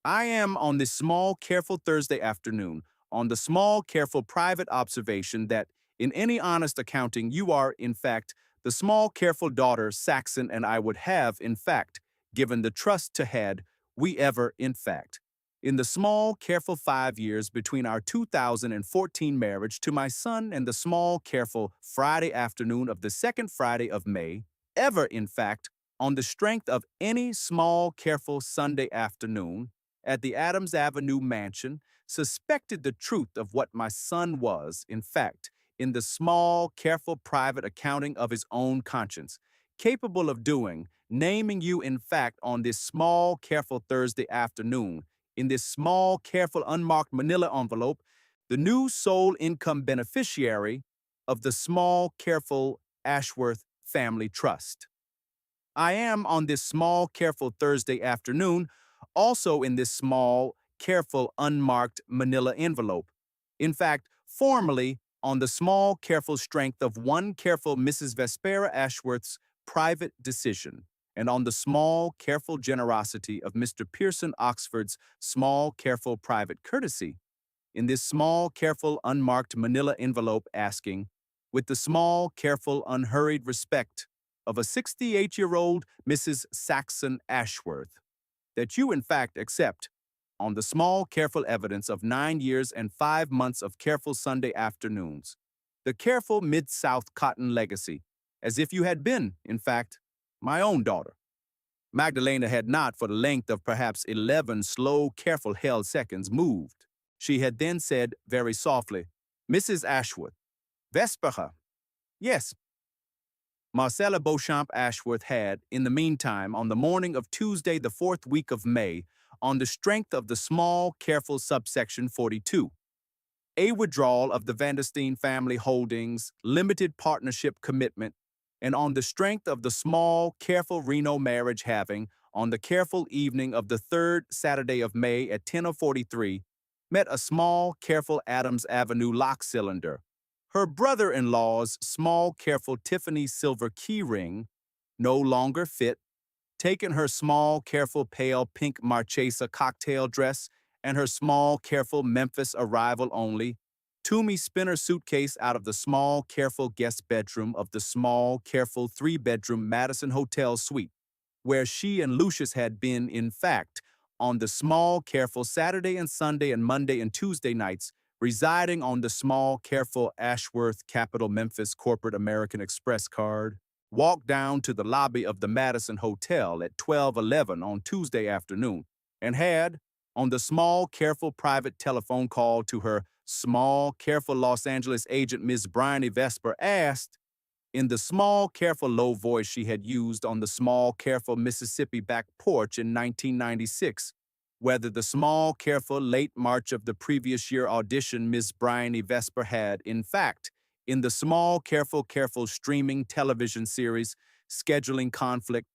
I am, on this small, careful Thursday afternoon, on the small, careful private observation that, in any honest accounting, you are, in fact, the small, careful daughter Saxon and I would have, in fact, given the trust to had we ever, in fact, in the small, careful 5 years between our 2014 marriage to my son and the small, careful Friday afternoon of the second Friday of May, ever, in fact, on the strength of any small, careful Sunday afternoon at the Adams Avenue mansion, suspected the truth of what my son was, in fact, in the small, careful private accounting of his own conscience, capable of doing, naming you, in fact, on this small, careful Thursday afternoon, in this small, careful, unmarked manila envelope, the new sole income beneficiary of the small, careful Ashworth Family Trust. I am, on this small, careful Thursday afternoon, also in this small, careful, unmarked manila envelope. In fact, formally, on the small, careful strength of one careful Mrs. Vespera Ashworth's private decision, and on the small, careful generosity of Mr. Pearson Oxford's small, careful private courtesy, in this small, careful, unmarked manila envelope asking, with the small, careful, unhurried respect of a 68-year-old Mrs. Saxon Ashworth, that you in fact accept, on the small, careful evidence of 9 years and 5 months of careful Sunday afternoons, the careful Mid-South cotton legacy, as if you had been, in fact, my own daughter. Magdalena had not, for the length of perhaps 11 slow, careful held seconds, moved. She had then said very softly, "Mrs. Ashworth, Vesperha." Yes. Marcella Beauchamp Ashworth had, in the meantime, on the morning of Tuesday, the 4th week of May, on the strength of the small, careful subsection 42, a withdrawal of the Vandersteen family holdings, limited partnership commitment, and on the strength of the small, careful Reno marriage having, on the careful evening of the 3rd Saturday of May at 10:43, met a small, careful Adams Avenue lock cylinder, her brother-in-law's small, careful Tiffany silver key ring, no longer fit, taken her small, careful pale pink Marchesa cocktail dress and her small, careful Memphis arrival only, Toomey spinner suitcase out of the small, careful guest bedroom of the small, careful 3-bedroom Madison Hotel suite, where she and Lucius had been, in fact, on the small, careful Saturday and Sunday and Monday and Tuesday nights, residing on the small, careful Ashworth Capital Memphis Corporate American Express card, walked down to the lobby of the Madison Hotel at 12:11 on Tuesday afternoon, and had, on the small, careful private telephone call to her small, careful Los Angeles agent Ms. Bryony Vesper, asked, in the small, careful low voice she had used on the small, careful Mississippi back porch in 1996, whether the small, careful late March of the previous year audition Miss Bryony Vesper had, in fact, in the small, careful streaming television series, scheduling conflict,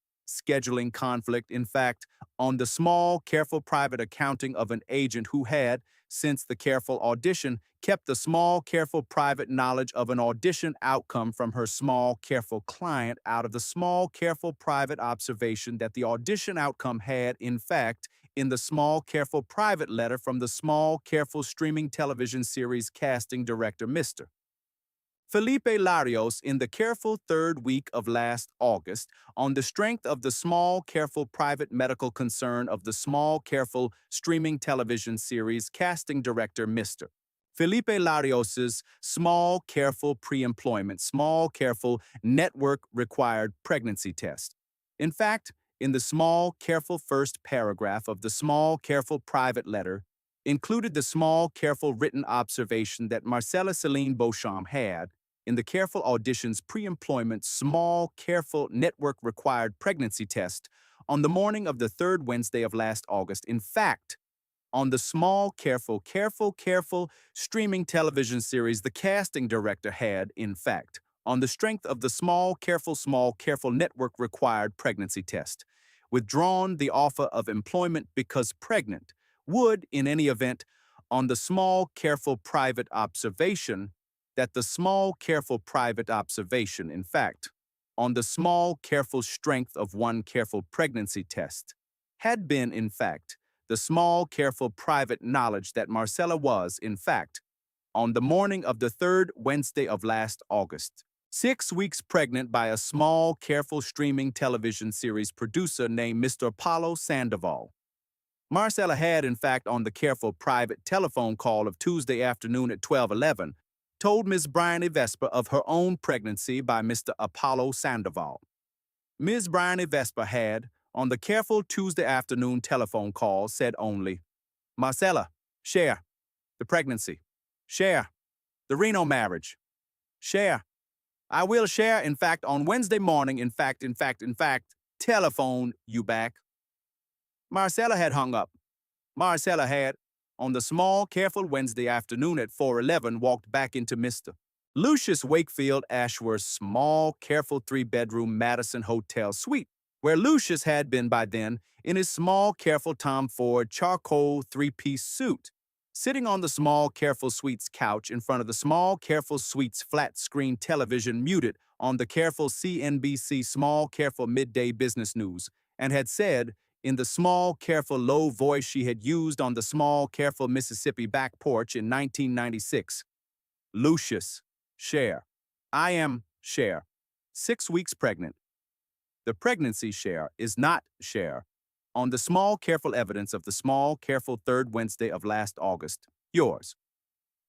in fact, on the small, careful private accounting of an agent who had, since the careful audition, kept the small, careful private knowledge of an audition outcome from her small, careful client out of the small, careful private observation that the audition outcome had, in fact, in the small, careful private letter from the small, careful streaming television series casting director Mr. Felipe Larios in the careful 3rd week of last August, on the strength of the small, careful private medical concern of the small, careful streaming television series casting director Mr. Felipe Larios's small, careful pre-employment, small, careful network-required pregnancy test. In fact, in the small, careful first paragraph of the small, careful private letter, included the small, careful written observation that Marcella Celine Beauchamp had, in the careful audition's pre-employment, small, careful network-required pregnancy test on the morning of the 3rd Wednesday of last August. In fact, on the small, careful streaming television series the casting director had, in fact, on the strength of the small, careful network-required pregnancy test, withdrawn the offer of employment because pregnant, would, in any event, on the small, careful private observation, that the small, careful private observation, in fact, on the small, careful strength of one careful pregnancy test, had been, in fact, the small, careful private knowledge that Marcella was, in fact, on the morning of the 3rd Wednesday of last August, 6 weeks pregnant by a small, careful streaming television series producer named Mr. Apollo Sandoval. Marcella had, in fact, on the careful private telephone call of Tuesday afternoon at 12:11, told Ms. Bryony Vesper of her own pregnancy by Mr. Apollo Sandoval. Ms. Bryony Vesper had, on the careful Tuesday afternoon telephone call, said only, "Marcella, share the pregnancy. Share the Reno marriage. Share. I will share, in fact, on Wednesday morning, in fact, telephone you back." Marcella had hung up. Marcella had, on the small, careful Wednesday afternoon at 4:11, walked back into Mr. Lucius Wakefield Ashworth's small, careful 3-bedroom Madison Hotel suite, where Lucius had been by then in his small, careful Tom Ford charcoal 3-piece suit, sitting on the small, careful suite's couch in front of the small, careful suite's flat-screen television muted on the careful CNBC Small Careful Midday Business News and had said, in the small, careful, low voice she had used on the small, careful Mississippi back porch in 1996, Lucius, Cher. I am Cher, 6 weeks pregnant. The pregnancy Cher is not Cher. On the small, careful evidence of the small, careful third Wednesday of last August, yours.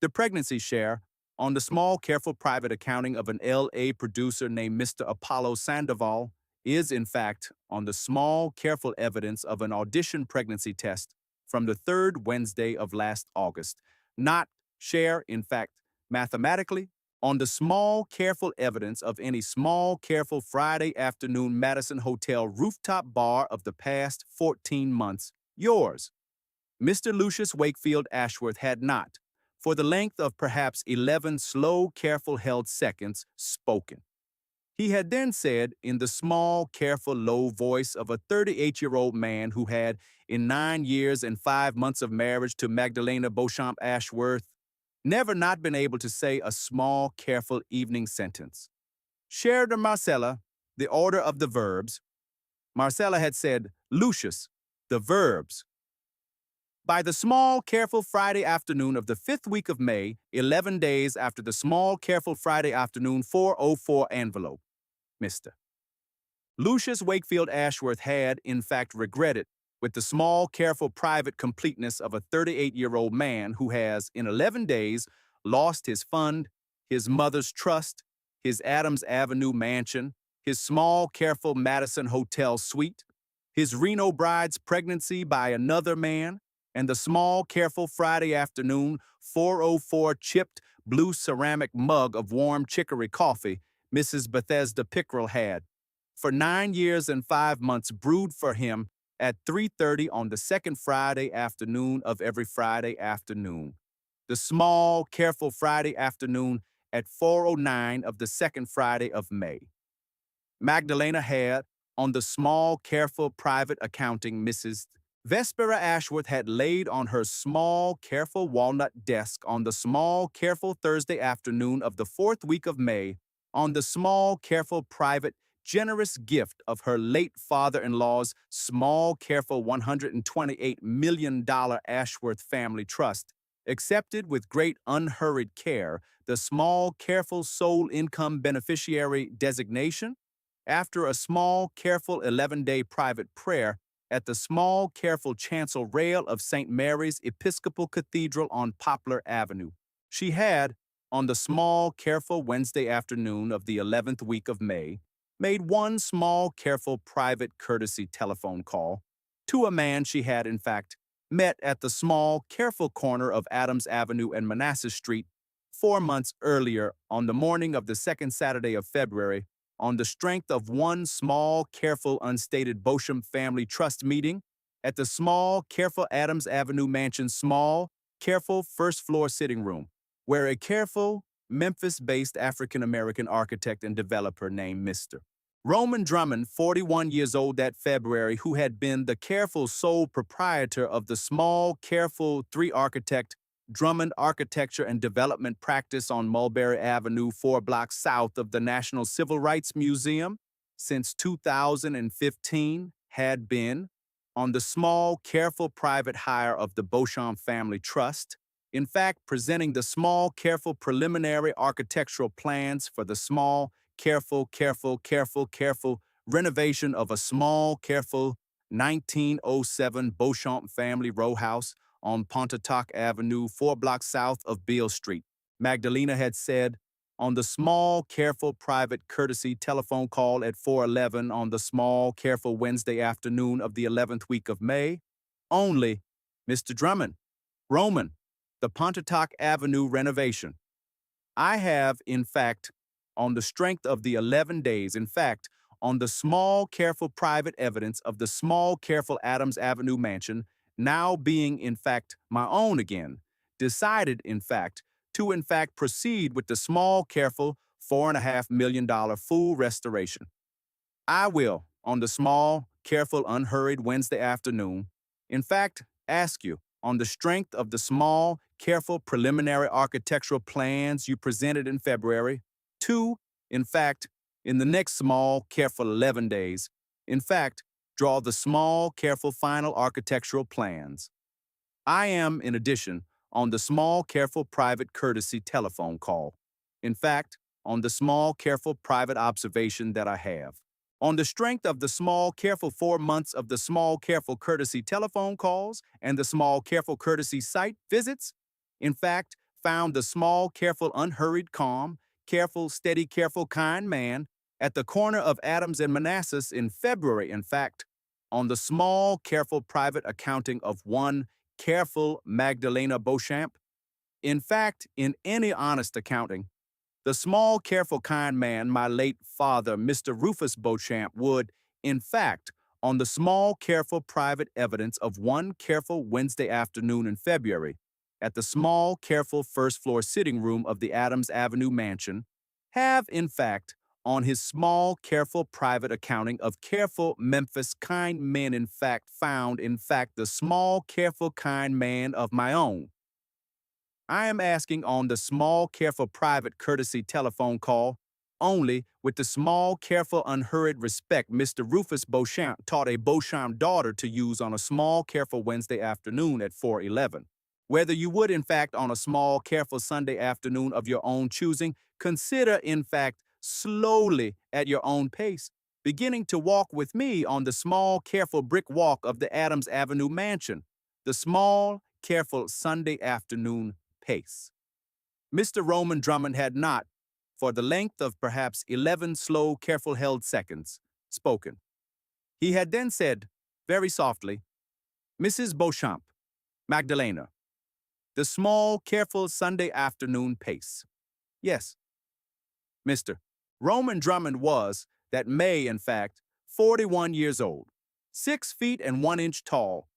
The pregnancy Cher on the small, careful private accounting of an L.A. producer named Mr. Apollo Sandoval is, in fact, on the small, careful evidence of an audition pregnancy test from the third Wednesday of last August. Not Cher, in fact, mathematically, on the small, careful evidence of any small, careful Friday afternoon Madison Hotel rooftop bar of the past 14 months, yours. Mr. Lucius Wakefield Ashworth had not, for the length of perhaps 11 slow, careful held seconds, spoken. He had then said, in the small, careful, low voice of a 38-year-old man who had, in 9 years and 5 months of marriage to Magdalena Beauchamp Ashworth, never not been able to say a small, careful evening sentence. Cher de Marcella, the order of the verbs. Marcella had said, Lucius, the verbs. By the small, careful Friday afternoon of the 5th week of May, 11 days after the small, careful Friday afternoon 404 envelope, Mr. Lucius Wakefield Ashworth had, in fact, regretted, with the small, careful private completeness of a 38-year-old man who has, in 11 days, lost his fund, his mother's trust, his Adams Avenue mansion, his small, careful Madison Hotel suite, his Reno bride's pregnancy by another man, and the small, careful Friday afternoon 404 chipped blue ceramic mug of warm chicory coffee Mrs. Bethesda Pickrell had, for 9 years and 5 months, brewed for him at 3:30 on the second Friday afternoon of every Friday afternoon. The small, careful Friday afternoon at 4:09 of the second Friday of May. Magdalena had, on the small, careful private accounting Mrs. Vespera Ashworth had laid on her small, careful walnut desk on the small, careful Thursday afternoon of the 4th week of May, on the small, careful private, generous gift of her late father-in-law's small, careful $128 million Ashworth Family Trust, accepted with great unhurried care the small, careful sole income beneficiary designation, after a small, careful 11-day private prayer at the small, careful chancel rail of St. Mary's Episcopal Cathedral on Poplar Avenue. She had, on the small, careful Wednesday afternoon of the 11th week of May, made one small, careful private courtesy telephone call to a man she had, in fact, met at the small, careful corner of Adams Avenue and Manassas Street 4 months earlier on the morning of the second Saturday of February, on the strength of one small, careful, unstated Beauchamp Family Trust meeting at the small, careful Adams Avenue Mansion's small, careful first-floor sitting room, where a careful, Memphis-based African-American architect and developer named Mr. Roman Drummond, 41 years old that February, who had been the careful sole proprietor of the small, careful three-architect Drummond Architecture and Development Practice on Mulberry Avenue, 4 blocks south of the National Civil Rights Museum, since 2015, had been, on the small, careful private hire of the Beauchamp Family Trust, in fact, presenting the small, careful preliminary architectural plans for the small, careful renovation of a small, careful 1907 Beauchamp family row house on Pontotoc Avenue, 4 blocks south of Beale Street. Magdalena had said, on the small, careful private courtesy telephone call at 4:11 on the small, careful Wednesday afternoon of the 11th week of May, only, Mr. Drummond, Roman, the Pontotoc Avenue renovation. I have, in fact, on the strength of the 11 days, in fact, on the small, careful private evidence of the small, careful Adams Avenue mansion, now being, in fact, my own again, decided, in fact, to, in fact, proceed with the small, careful $4.5 million full restoration. I will, on the small, careful, unhurried Wednesday afternoon, in fact, ask you, on the strength of the small, careful preliminary architectural plans you presented in February, to, in fact, In the next small, careful 11 days, in fact, draw the small, careful final architectural plans. I am, in addition, on the small, careful private courtesy telephone call. In fact, on the small, careful private observation that I have. On the strength of the small, careful 4 months of the small, careful courtesy telephone calls and the small, careful courtesy site visits, in fact, found the small, careful, unhurried, calm, careful, steady, careful, kind man at the corner of Adams and Manassas in February, in fact, on the small, careful private accounting of one careful Magdalena Beauchamp. In fact, in any honest accounting, the small, careful, kind man, my late father, Mr. Rufus Beauchamp, would, in fact, on the small, careful private evidence of one careful Wednesday afternoon in February, at the small, careful first floor sitting room of the Adams Avenue mansion, have, in fact, on his small, careful private accounting of careful Memphis kind men, in fact, found, in fact, the small, careful, kind man of my own. I am asking on the small, careful, private courtesy telephone call only with the small, careful, unhurried respect Mr. Rufus Beauchamp taught a Beauchamp daughter to use on a small, careful Wednesday afternoon at 4:11. Whether you would, in fact, on a small, careful Sunday afternoon of your own choosing, consider, in fact, slowly at your own pace, beginning to walk with me on the small, careful brick walk of the Adams Avenue mansion, the small, careful Sunday afternoon pace. Mr. Roman Drummond had not, for the length of perhaps 11 slow, careful held seconds, spoken. He had then said, very softly, Mrs. Beauchamp, Magdalena, the small, careful Sunday afternoon pace. Yes, Mr. Roman Drummond was, that May, in fact, 41 years old, 6 feet and 1 inch tall,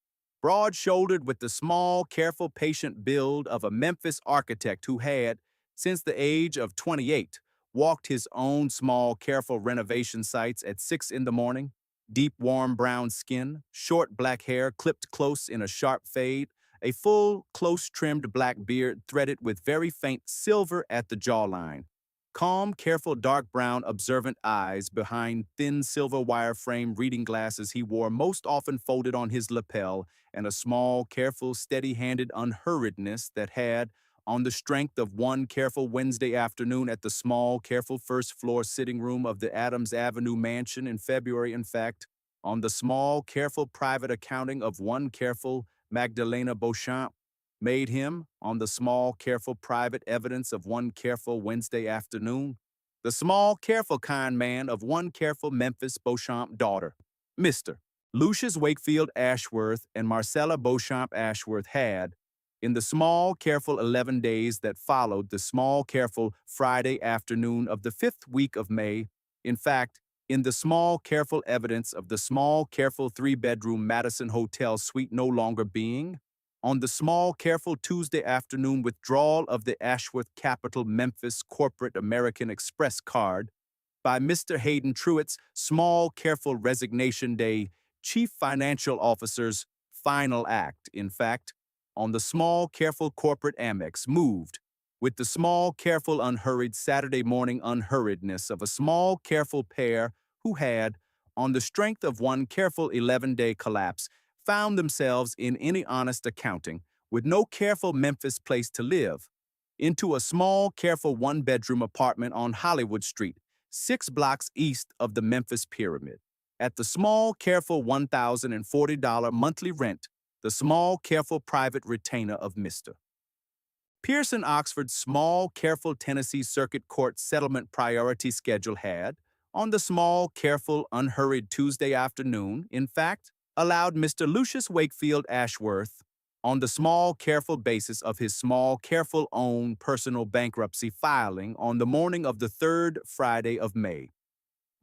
broad-shouldered with the small, careful, patient build of a Memphis architect who had, since the age of 28, walked his own small, careful renovation sites at 6 in the morning, deep, warm brown skin, short black hair clipped close in a sharp fade, a full, close-trimmed black beard threaded with very faint silver at the jawline, calm, careful, dark brown, observant eyes behind thin silver wire frame reading glasses he wore most often folded on his lapel, and a small, careful, steady-handed unhurriedness that had, on the strength of one careful Wednesday afternoon at the small, careful first-floor sitting room of the Adams Avenue mansion in February, in fact, on the small, careful private accounting of one careful Magdalena Beauchamp, made him, on the small, careful private evidence of one careful Wednesday afternoon, the small, careful kind man of one careful Memphis Beauchamp daughter. Mr. Lucius Wakefield Ashworth and Marcella Beauchamp Ashworth had, in the small, careful 11 days that followed the small, careful Friday afternoon of the 5th week of May, in fact, in the small, careful evidence of the small, careful 3-bedroom Madison Hotel suite no longer being, on the small, careful Tuesday afternoon withdrawal of the Ashworth Capital Memphis Corporate American Express card, by Mr. Hayden Truitt's small, careful resignation day, chief financial officer's final act, in fact, on the small, careful corporate Amex moved, with the small, careful, unhurried Saturday morning unhurriedness of a small, careful pair who had, on the strength of one careful 11-day collapse, found themselves in any honest accounting, with no careful Memphis place to live, into a small, careful one-bedroom apartment on Hollywood Street, 6 blocks east of the Memphis Pyramid. At the small, careful $1,040 monthly rent, the small, careful private retainer of Mr. Pearson Oxford's small, careful Tennessee Circuit Court settlement priority schedule had, on the small, careful, unhurried Tuesday afternoon, in fact, allowed Mr. Lucius Wakefield Ashworth, on the small, careful basis of his small, careful own personal bankruptcy filing on the morning of the 3rd Friday of May.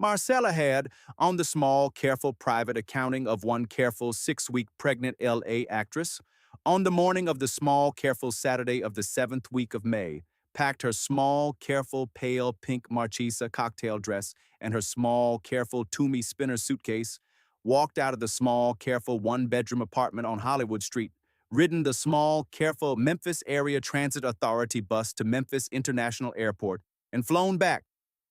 Marcella had, on the small, careful private accounting of one careful 6-week pregnant L.A. actress, on the morning of the small, careful Saturday of the 7th week of May, packed her small, careful, pale pink Marchesa cocktail dress and her small, careful Toomey spinner suitcase, walked out of the small, careful one-bedroom apartment on Hollywood Street, ridden the small, careful Memphis Area Transit Authority bus to Memphis International Airport, and flown back,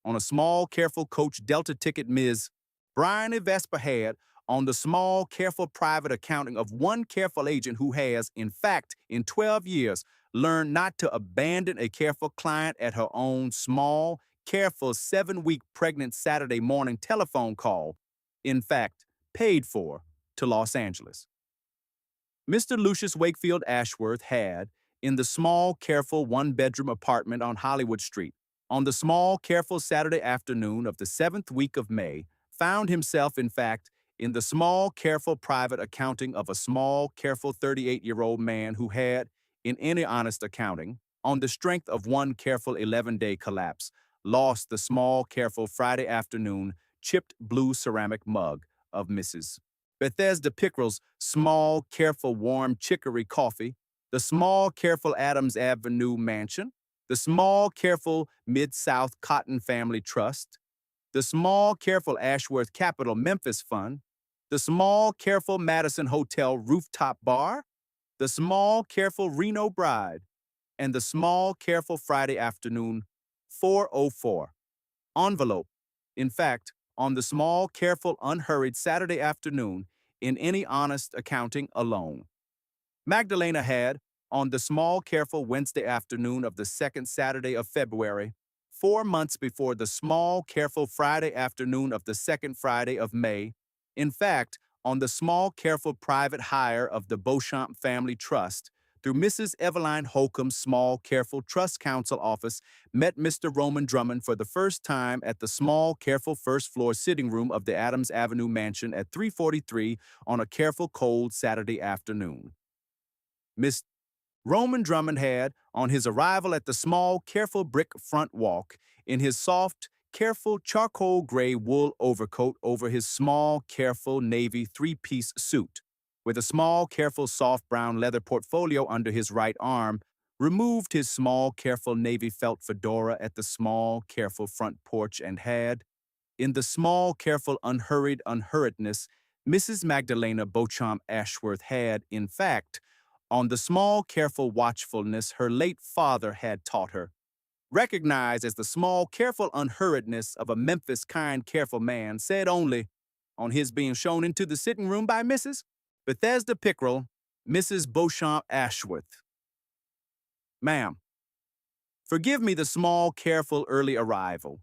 on a small, careful coach Delta ticket Ms. Brian Vespa had on the small, careful private accounting of one careful agent who has, in fact, in 12 years, learned not to abandon a careful client at her own small, careful 7-week pregnant Saturday morning telephone call, in fact, paid for, to Los Angeles. Mr. Lucius Wakefield Ashworth had, in the small, careful one-bedroom apartment on Hollywood Street, on the small, careful Saturday afternoon of the 7th week of May, found himself, in fact, in the small, careful private accounting of a small, careful 38-year-old man who had, in any honest accounting, on the strength of one careful 11-day collapse, lost the small, careful Friday afternoon chipped blue ceramic mug of Mrs. Bethesda Pickrell's small, careful warm chicory coffee, the small, careful Adams Avenue mansion, the small, careful Mid-South Cotton Family Trust, the small, careful Ashworth Capital Memphis Fund, the small, careful Madison Hotel Rooftop Bar, the small, careful Reno Bride, and the small, careful Friday afternoon 404 envelope. In fact, on the small, careful, unhurried Saturday afternoon, in any honest accounting alone. Magdalena had, on the small, careful Wednesday afternoon of the second Saturday of February, 4 months before the small, careful Friday afternoon of the second Friday of May, in fact, on the small, careful private hire of the Beauchamp Family Trust, through Mrs. Eveline Holcomb's small, careful trust counsel office, met Mr. Roman Drummond for the first time at the small, careful first-floor sitting room of the Adams Avenue mansion at 343 on a careful, cold Saturday afternoon. Miss Roman Drummond had, on his arrival at the small, careful brick front walk, in his soft, careful charcoal gray wool overcoat over his small, careful navy three-piece suit, with a small, careful soft brown leather portfolio under his right arm, removed his small, careful navy felt fedora at the small, careful front porch and had, in the small, careful unhurriedness, Mrs. Magdalena Beauchamp Ashworth had, in fact, on the small, careful watchfulness her late father had taught her, recognized as the small, careful unhurriedness of a Memphis kind, careful man, said only, on his being shown into the sitting room by Mrs. Bethesda Pickrell, Mrs. Beauchamp Ashworth. Ma'am, forgive me the small, careful early arrival.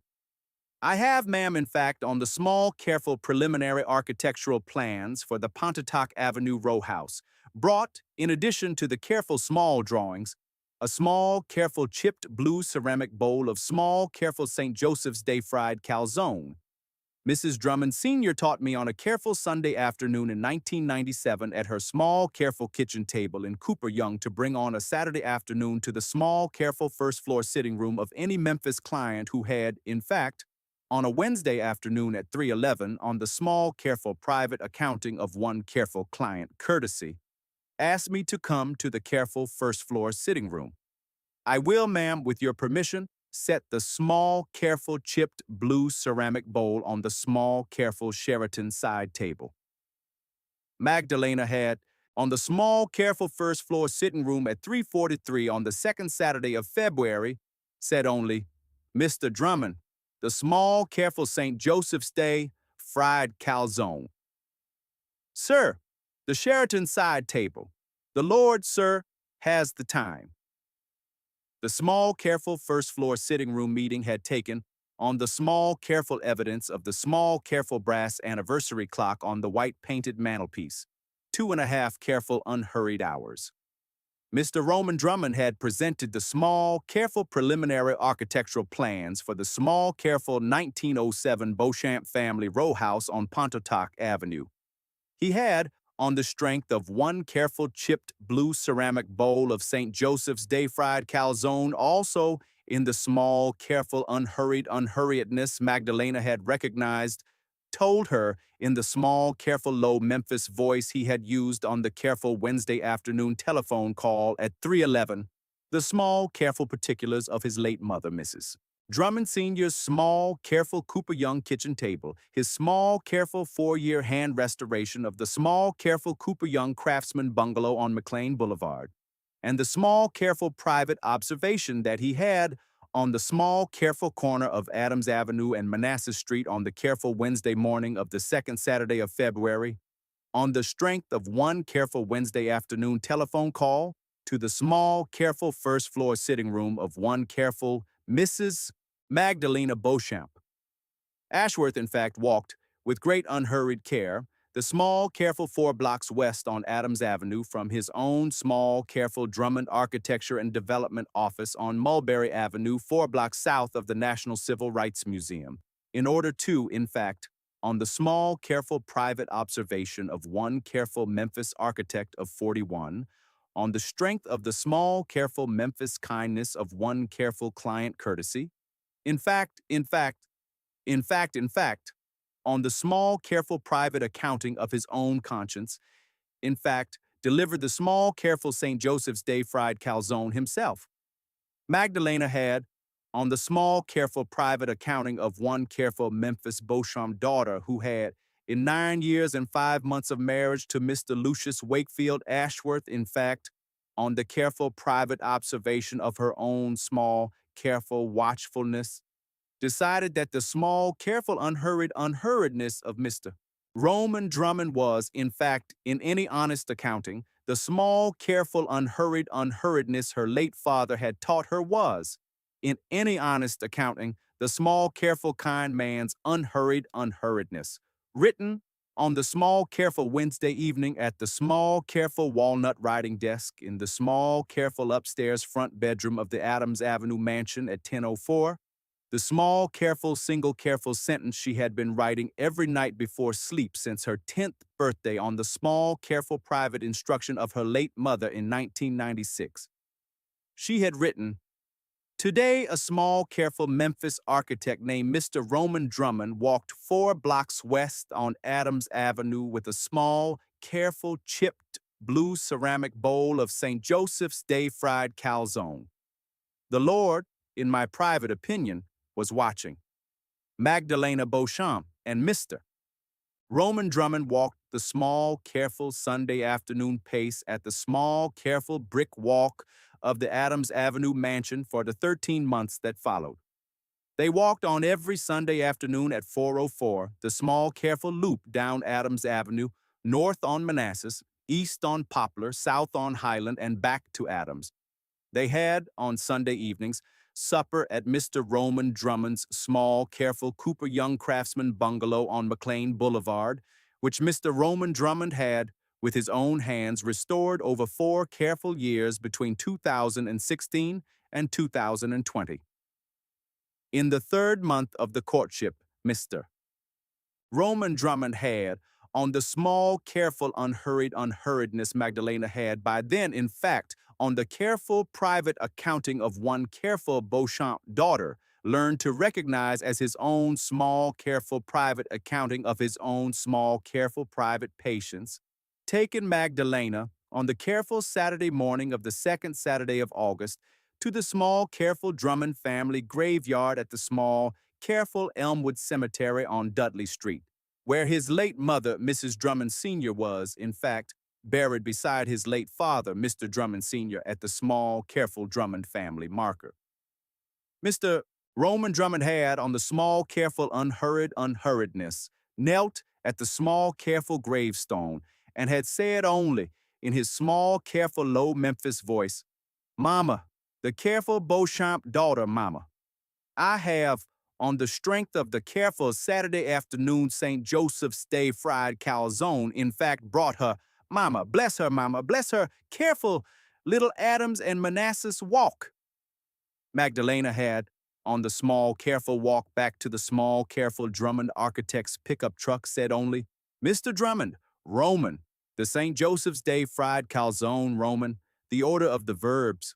I have, ma'am, in fact, on the small, careful preliminary architectural plans for the Pontotoc Avenue row house, brought, in addition to the careful small drawings, a small, careful chipped blue ceramic bowl of small, careful St. Joseph's Day fried calzone. Mrs. Drummond Sr. taught me on a careful Sunday afternoon in 1997 at her small, careful kitchen table in Cooper Young to bring on a Saturday afternoon to the small, careful first-floor sitting room of any Memphis client who had, in fact, on a Wednesday afternoon at 311 on the small, careful private accounting of one careful client courtesy, asked me to come to the careful first-floor sitting room. I will, ma'am, with your permission, set the small, careful chipped blue ceramic bowl on the small, careful Sheraton side table. Magdalena had, on the small, careful first-floor sitting room at 343 on the second Saturday of February, said only, Mr. Drummond, the small, careful St. Joseph's Day fried calzone. Sir, the Sheraton side table. The Lord, sir, has the time. The small, careful first-floor sitting room meeting had taken on the small, careful evidence of the small, careful brass anniversary clock on the white-painted mantelpiece, 2.5 careful, unhurried hours. Mr. Roman Drummond had presented the small, careful preliminary architectural plans for the small, careful 1907 Beauchamp family row house on Pontotoc Avenue. He had, on the strength of one careful chipped blue ceramic bowl of St. Joseph's Day fried calzone, also in the small, careful, unhurriedness Magdalena had recognized, told her in the small, careful, low Memphis voice he had used on the careful Wednesday afternoon telephone call at 311, the small, careful particulars of his late mother, Mrs. Drummond Sr.'s small, careful Cooper Young kitchen table, his small, careful 4-year hand restoration of the small, careful Cooper Young craftsman bungalow on McLean Boulevard, and the small, careful private observation that he had, on the small, careful corner of Adams Avenue and Manassas Street on the careful Wednesday morning of the second Saturday of February, on the strength of one careful Wednesday afternoon telephone call to the small, careful first floor sitting room of one careful Mrs. Magdalena Beauchamp. Ashworth, in fact, walked, with great unhurried care, the small, careful 4 blocks west on Adams Avenue from his own small, careful Drummond Architecture and Development office on Mulberry Avenue, 4 blocks south of the National Civil Rights Museum, in order to, in fact, on the small, careful private observation of one careful Memphis architect of 41, on the strength of the small, careful Memphis kindness of one careful client courtesy, in fact, in fact, in fact, on the small, careful private accounting of his own conscience, in fact, delivered the small, careful St. Joseph's Day fried calzone himself. Magdalena had, on the small, careful private accounting of one careful Memphis Beauchamp daughter who had, in 9 years and 5 months of marriage to Mr. Lucius Wakefield Ashworth, in fact, on the careful private observation of her own small, careful watchfulness, decided that the small, careful, unhurriedness of Mr. Roman Drummond was, in fact, in any honest accounting, the small, careful, unhurriedness her late father had taught her was, in any honest accounting, the small, careful, kind man's unhurriedness, written on the small, careful Wednesday evening at the small, careful walnut writing desk in the small, careful upstairs front bedroom of the Adams Avenue mansion at 1004, the small, careful, single, careful sentence she had been writing every night before sleep since her 10th birthday on the small, careful private instruction of her late mother in 1996. She had written, "Today, a small, careful Memphis architect named Mr. Roman Drummond walked 4 blocks west on Adams Avenue with a small, careful, chipped, blue ceramic bowl of St. Joseph's Day fried calzone. The Lord, in my private opinion, was watching. Magdalena Beauchamp and Mr. Roman Drummond walked the small, careful Sunday afternoon pace at the small, careful brick walk of the Adams Avenue mansion for the 13 months that followed. They walked on every Sunday afternoon at 404, the small, careful loop down Adams Avenue, north on Manassas, east on Poplar, south on Highland, and back to Adams. They had, on Sunday evenings, supper at Mr. Roman Drummond's small, careful Cooper Young Craftsman bungalow on McLean Boulevard, which Mr. Roman Drummond had, with his own hands, restored over 4 careful years between 2016 and 2020. In the 3rd month of the courtship, Mr. Roman Drummond had, on the small, careful, unhurriedness Magdalena had by then, in fact, on the careful private accounting of one careful Beauchamp daughter, learned to recognize as his own small, careful private accounting of his own small, careful private patience, taken Magdalena, on the careful Saturday morning of the 2nd Saturday of August, to the small, careful Drummond family graveyard at the small, careful Elmwood Cemetery on Dudley Street, where his late mother, Mrs. Drummond Sr., was, in fact, buried beside his late father, Mr. Drummond Sr., at the small, careful Drummond family marker. Mr. Roman Drummond had, on the small, careful, unhurriedness, knelt at the small, careful gravestone and had said only, in his small, careful, low Memphis voice, "Mama, the careful Beauchamp daughter, Mama. I have, on the strength of the careful Saturday afternoon St. Joseph's Day fried calzone, in fact, brought her, Mama, bless her, careful little Adams and Manassas walk." Magdalena had, on the small, careful walk back to the small, careful Drummond architect's pickup truck, said only, "Mr. Drummond, Roman, the St. Joseph's Day fried calzone, Roman, the order of the verbs."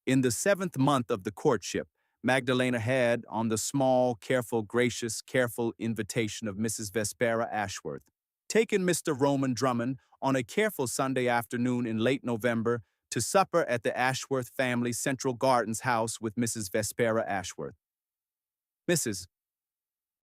In the 7th month of the courtship, Magdalena had, on the small, careful, gracious, careful invitation of Mrs. Vespera Ashworth, taken Mr. Roman Drummond on a careful Sunday afternoon in late November to supper at the Ashworth family Central Gardens house with Mrs. Vespera Ashworth. Mrs.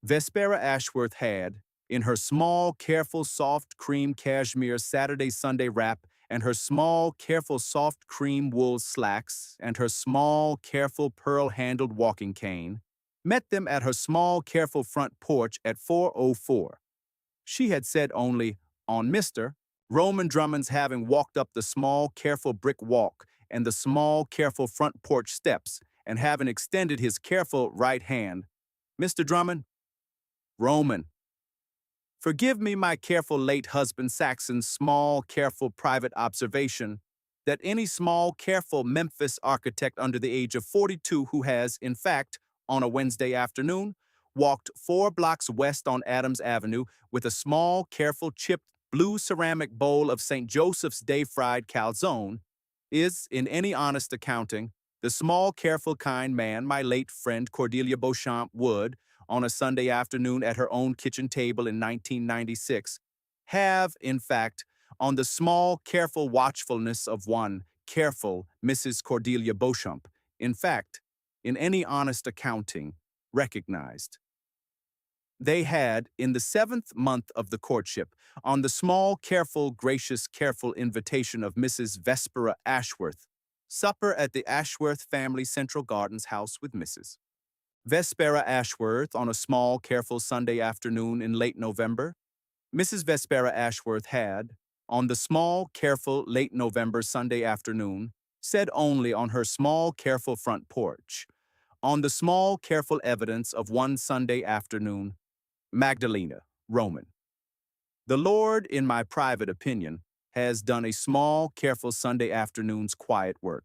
Vespera Ashworth had, in her small, careful, soft cream cashmere Saturday-Sunday wrap and her small, careful soft cream wool slacks, and her small, careful pearl-handled walking cane, met them at her small, careful front porch at 4:04. She had said only, on Mr. Roman Drummond's having walked up the small, careful brick walk and the small, careful front porch steps, and having extended his careful right hand, Mr. Drummond, Roman, forgive me my careful late husband Saxon's small, careful private observation that any small, careful Memphis architect under the age of 42 who has, in fact, on a Wednesday afternoon, walked 4 blocks west on Adams Avenue with a small, careful chipped blue ceramic bowl of St. Joseph's Day fried calzone, is, in any honest accounting, the small, careful, kind man my late friend Cordelia Beauchamp would, on a Sunday afternoon at her own kitchen table in 1996, have, in fact, on the small, careful watchfulness of one careful Mrs. Cordelia Beauchamp, in fact, in any honest accounting, recognized. They had, in the 7th month of the courtship, on the small, careful, gracious, careful invitation of Mrs. Vespera Ashworth, supper at the Ashworth family Central Gardens house with Mrs. Vespera Ashworth on a small, careful Sunday afternoon in late November. Mrs. Vespera Ashworth had, on the small, careful, late November Sunday afternoon, said only on her small, careful front porch, on the small, careful evidence of one Sunday afternoon, Magdalena, Roman. The Lord, in my private opinion, has done a small, careful Sunday afternoon's quiet work.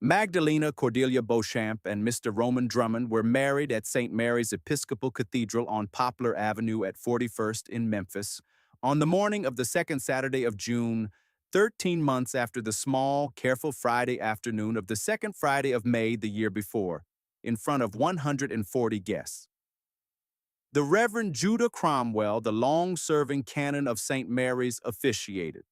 Magdalena Cordelia Beauchamp and Mr. Roman Drummond were married at St. Mary's Episcopal Cathedral on Poplar Avenue at 41st in Memphis on the morning of the second Saturday of June, 13 months after the small, careful Friday afternoon of the second Friday of May the year before, in front of 140 guests. The Reverend Judah Cromwell, the long-serving canon of St. Mary's, officiated.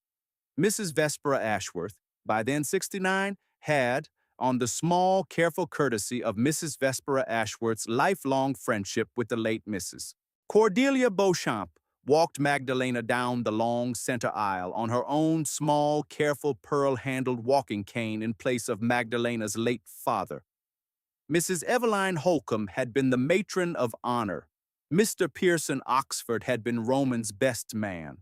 Mrs. Vespera Ashworth, by then 69, had, on the small, careful courtesy of Mrs. Vespera Ashworth's lifelong friendship with the late Mrs. Cordelia Beauchamp, walked Magdalena down the long center aisle on her own small, careful, pearl-handled walking cane in place of Magdalena's late father. Mrs. Eveline Holcomb had been the matron of honor. Mr. Pearson Oxford had been Roman's best man.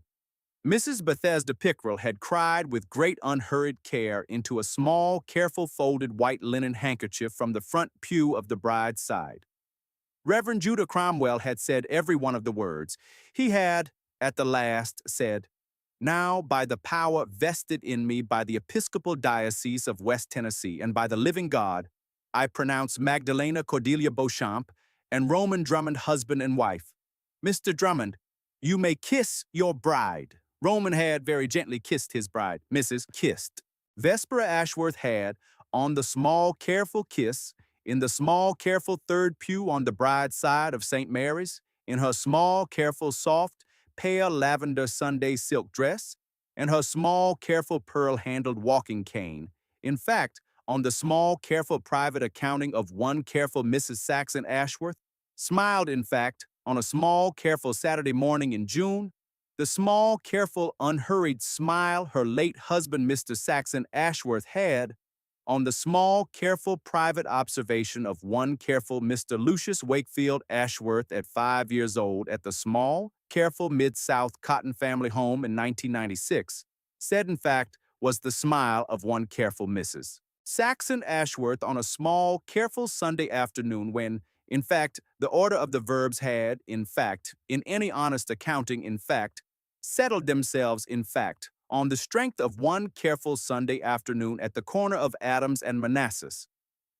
Mrs. Bethesda Pickrell had cried with great unhurried care into a small, careful folded white linen handkerchief from the front pew of the bride's side. Reverend Judah Cromwell had said every one of the words. He had, at the last, said, "Now, by the power vested in me by the Episcopal Diocese of West Tennessee and by the living God, I pronounce Magdalena Cordelia Beauchamp and Roman Drummond husband and wife. Mr. Drummond, you may kiss your bride." Roman had very gently kissed his bride, Mrs. Kissed. Vespera Ashworth had, on the small, careful kiss, in the small, careful third pew on the bride's side of St. Mary's, in her small, careful, soft, pale lavender Sunday silk dress, and her small, careful, pearl-handled walking cane. In fact, on the small, careful private accounting of one careful Mrs. Saxon Ashworth, smiled, in fact, on a small, careful Saturday morning in June, the small, careful, unhurried smile her late husband, Mr. Saxon Ashworth, had, on the small, careful private observation of one careful Mr. Lucius Wakefield Ashworth at 5 years old at the small, careful Mid-South Cotton family home in 1996, said, in fact, was the smile of one careful Mrs. Saxon Ashworth on a small, careful Sunday afternoon when, in fact, the order of the verbs had, in fact, in any honest accounting, in fact, settled themselves, in fact, on the strength of one careful Sunday afternoon at the corner of Adams and Manassas,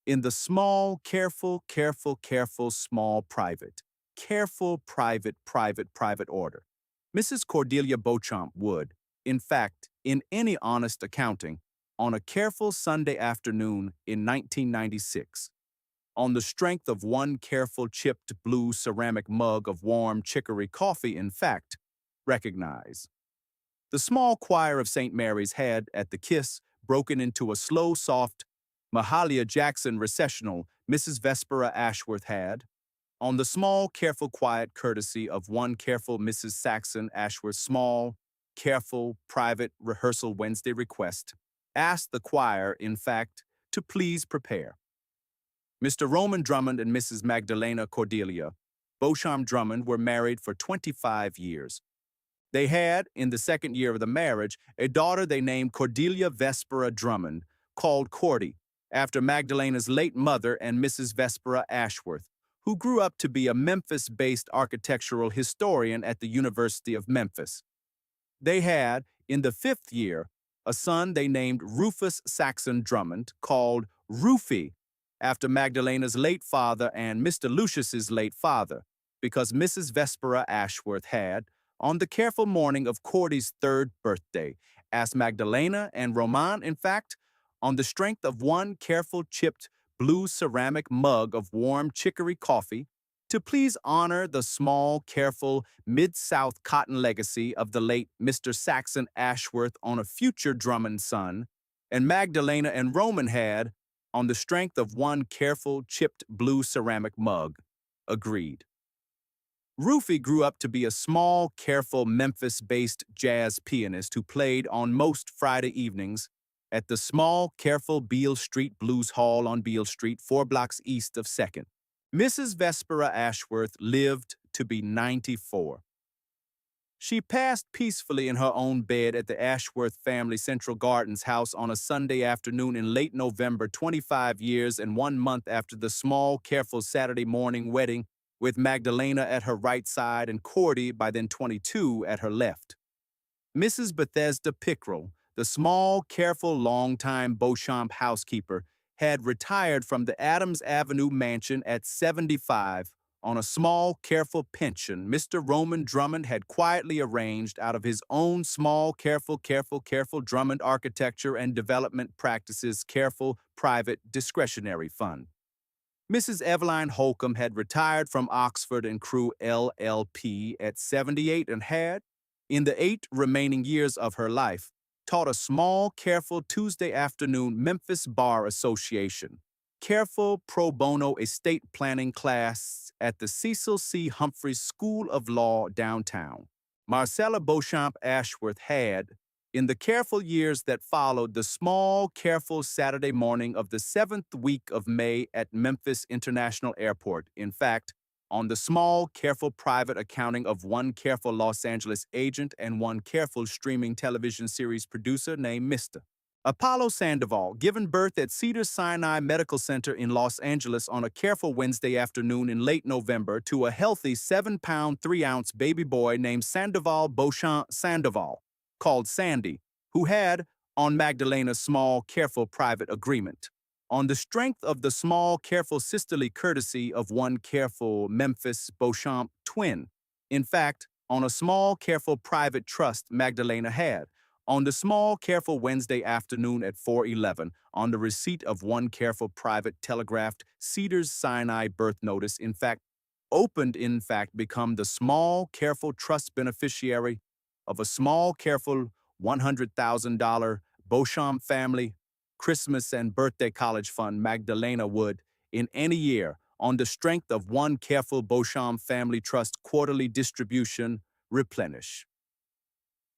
in the small, careful, careful, careful, small, private, careful, private order. Mrs. Cordelia Beauchamp would, in fact, in any honest accounting, on a careful Sunday afternoon in 1996, on the strength of one careful chipped blue ceramic mug of warm chicory coffee, in fact, recognize. The small choir of St. Mary's had, at the kiss, broken into a slow, soft, Mahalia Jackson recessional Mrs. Vespera Ashworth had, on the small, careful, quiet courtesy of one careful Mrs. Saxon Ashworth's small, careful, private rehearsal Wednesday request, asked the choir, in fact, to please prepare. Mr. Roman Drummond and Mrs. Magdalena Cordelia Beauchamp Drummond were married for 25 years. They had, in the second year of the marriage, a daughter they named Cordelia Vespera Drummond, called Cordy, after Magdalena's late mother and Mrs. Vespera Ashworth, who grew up to be a Memphis-based architectural historian at the University of Memphis. They had, in the fifth year, a son they named Rufus Saxon Drummond, called Rufy, after Magdalena's late father and Mr. Lucius's late father, because Mrs. Vespera Ashworth had, on the careful morning of Cordy's third birthday, asked Magdalena and Roman, in fact, on the strength of one careful chipped blue ceramic mug of warm chicory coffee, to please honor the small, careful, Mid-South cotton legacy of the late Mr. Saxon Ashworth on a future Drummond son, and Magdalena and Roman had, on the strength of one careful, chipped blue ceramic mug, agreed. Rufy grew up to be a small, careful, Memphis-based jazz pianist who played on most Friday evenings at the small, careful Beale Street Blues Hall on Beale Street, 4 blocks east of 2nd. Mrs. Vespera Ashworth lived to be 94. She passed peacefully in her own bed at the Ashworth family Central Gardens house on a Sunday afternoon in late November, 25 years and 1 month after the small, careful Saturday morning wedding with Magdalena at her right side and Cordy, by then 22, at her left. Mrs. Bethesda Pickrell, the small, careful, long-time Beauchamp housekeeper, had retired from the Adams Avenue mansion at 75 on a small, careful pension Mr. Roman Drummond had quietly arranged out of his own small, careful Drummond Architecture and Development Practices careful, private, discretionary fund. Mrs. Eveline Holcomb had retired from Oxford and Crew LLP at 78 and had, in the 8 remaining years of her life, taught a small, careful Tuesday afternoon Memphis Bar Association, careful pro bono estate planning class at the Cecil C. Humphreys School of Law downtown. Marcella Beauchamp Ashworth had, in the careful years that followed the small, careful Saturday morning of the 7th week of May at Memphis International Airport, in fact, on the small, careful private accounting of one careful Los Angeles agent and one careful streaming television series producer named Mr. Apollo Sandoval, given birth at Cedars-Sinai Medical Center in Los Angeles on a careful Wednesday afternoon in late November to a healthy 7-pound, 3-ounce baby boy named Sandoval Beauchamp Sandoval, called Sandy, who had, on Magdalena's small, careful private agreement, on the strength of the small, careful sisterly courtesy of one careful Memphis Beauchamp twin, in fact, on a small, careful private trust Magdalena had, on the small, careful Wednesday afternoon at 4:11, on the receipt of one careful private telegraphed Cedars-Sinai birth notice, in fact, become the small, careful trust beneficiary of a small, careful $100,000 Beauchamp family Christmas and birthday college fund Magdalena would, in any year, on the strength of one careful Beauchamp family trust quarterly distribution, replenish.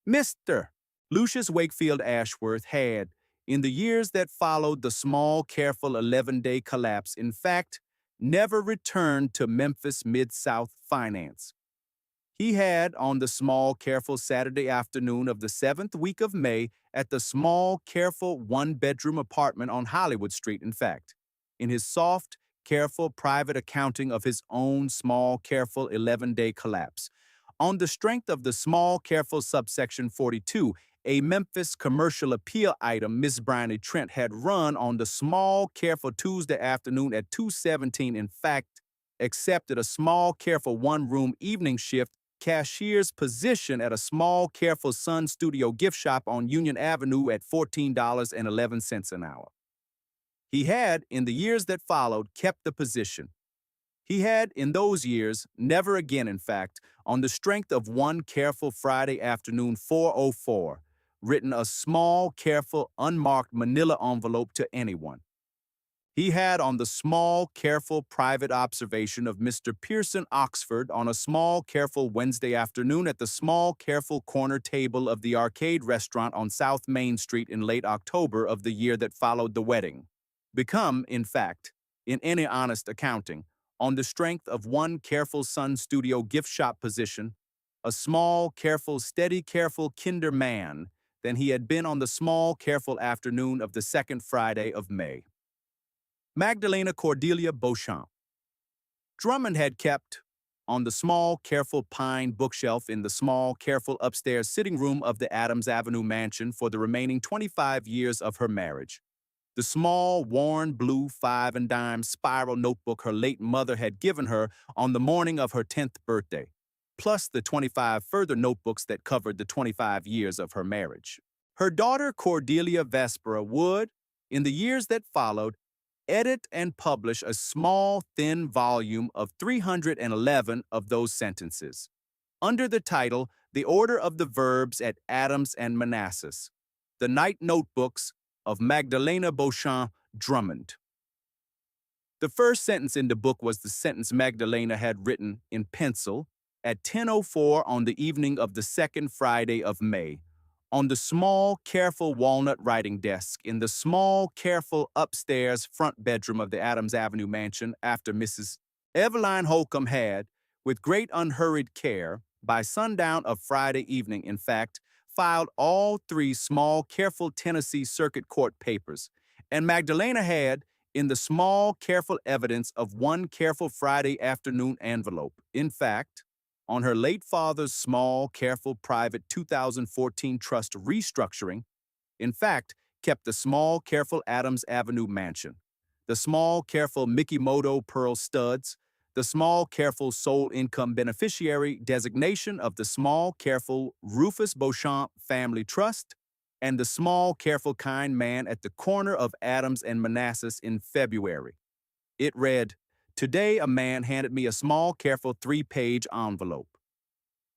Mr. Lucius Wakefield Ashworth had, in the years that followed the small, careful 11-day collapse, in fact, never returned to Memphis Mid-South finance. He had, on the small, careful Saturday afternoon of the 7th week of May, at the small, careful one-bedroom apartment on Hollywood Street, in fact, in his soft, careful private accounting of his own small, careful 11-day collapse, on the strength of the small, careful subsection 42, a Memphis commercial appeal item Miss Bryony Trent had run on the small, careful Tuesday afternoon at 2:17, in fact, accepted a small, careful one-room evening shift cashier's position at a small, careful Sun Studio gift shop on Union Avenue at $14.11 an hour. He had, in the years that followed, kept the position. He had, in those years, never again, in fact, on the strength of one careful Friday afternoon 4:04, written a small, careful, unmarked manila envelope to anyone. He had on the small, careful private observation of Mr. Pearson Oxford on a small, careful Wednesday afternoon at the small, careful corner table of the arcade restaurant on South Main Street in late October of the year that followed the wedding. Become, in fact, in any honest accounting, on the strength of one careful Sun Studio gift shop position, a small, careful, steady, careful kinder man than he had been on the small, careful afternoon of the second Friday of May. Magdalena Cordelia Beauchamp. Drummond had kept on the small, careful pine bookshelf in the small, careful upstairs sitting room of the Adams Avenue mansion for the remaining 25 years of her marriage. The small, worn blue 5-and-dime spiral notebook her late mother had given her on the morning of her 10th birthday, plus the 25 further notebooks that covered the 25 years of her marriage. Her daughter Cordelia Vespera would, in the years that followed, edit and publish a small, thin volume of 311 of those sentences, under the title The Order of the Verbs at Adams and Manassas, the Night Notebooks of Magdalena Beauchamp Drummond. The first sentence in the book was the sentence Magdalena had written in pencil at 10:04 on the evening of the second Friday of May, on the small, careful walnut writing desk in the small, careful upstairs front bedroom of the Adams Avenue mansion after Mrs. Eveline Holcomb had, with great unhurried care, by sundown of Friday evening, in fact, filed all three small, careful Tennessee Circuit Court papers, and Magdalena had, in the small, careful evidence of one careful Friday afternoon envelope, in fact, on her late father's small, careful, private 2014 trust restructuring, in fact, kept the small, careful Adams Avenue mansion, the small, careful Mikimoto pearl studs, the small, careful sole income beneficiary designation of the small, careful Rufus Beauchamp Family Trust, and the small, careful kind man at the corner of Adams and Manassas in February. It read, "Today a man handed me a small, careful 3-page envelope.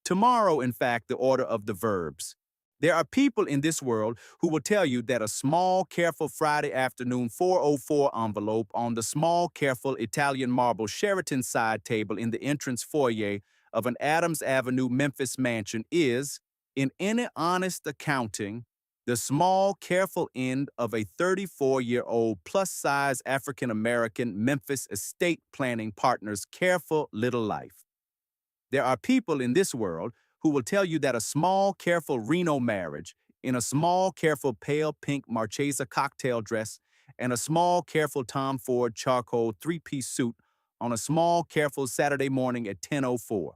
Tomorrow, in fact, the order of the verbs. There are people in this world who will tell you that a small, careful Friday afternoon 4:04 envelope on the small, careful Italian marble Sheraton side table in the entrance foyer of an Adams Avenue Memphis mansion is, in any honest accounting, the small, careful end of a 34-year-old plus-size African-American Memphis estate planning partner's careful little life. There are people in this world who will tell you that a small, careful Reno marriage in a small, careful pale pink Marchesa cocktail dress and a small, careful Tom Ford charcoal 3-piece suit on a small, careful Saturday morning at 10:04.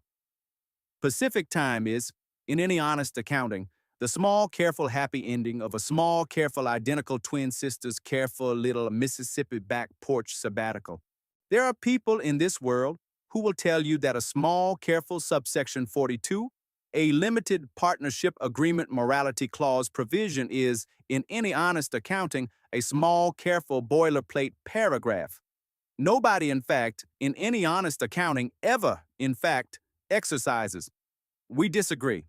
Pacific time is, in any honest accounting, the small, careful happy ending of a small, careful identical twin sisters' careful little Mississippi back porch sabbatical. There are people in this world who will tell you that a small, careful subsection 42, a limited partnership agreement morality clause provision is, in any honest accounting, a small, careful boilerplate paragraph. Nobody, in fact, in any honest accounting ever, in fact, exercises. We disagree.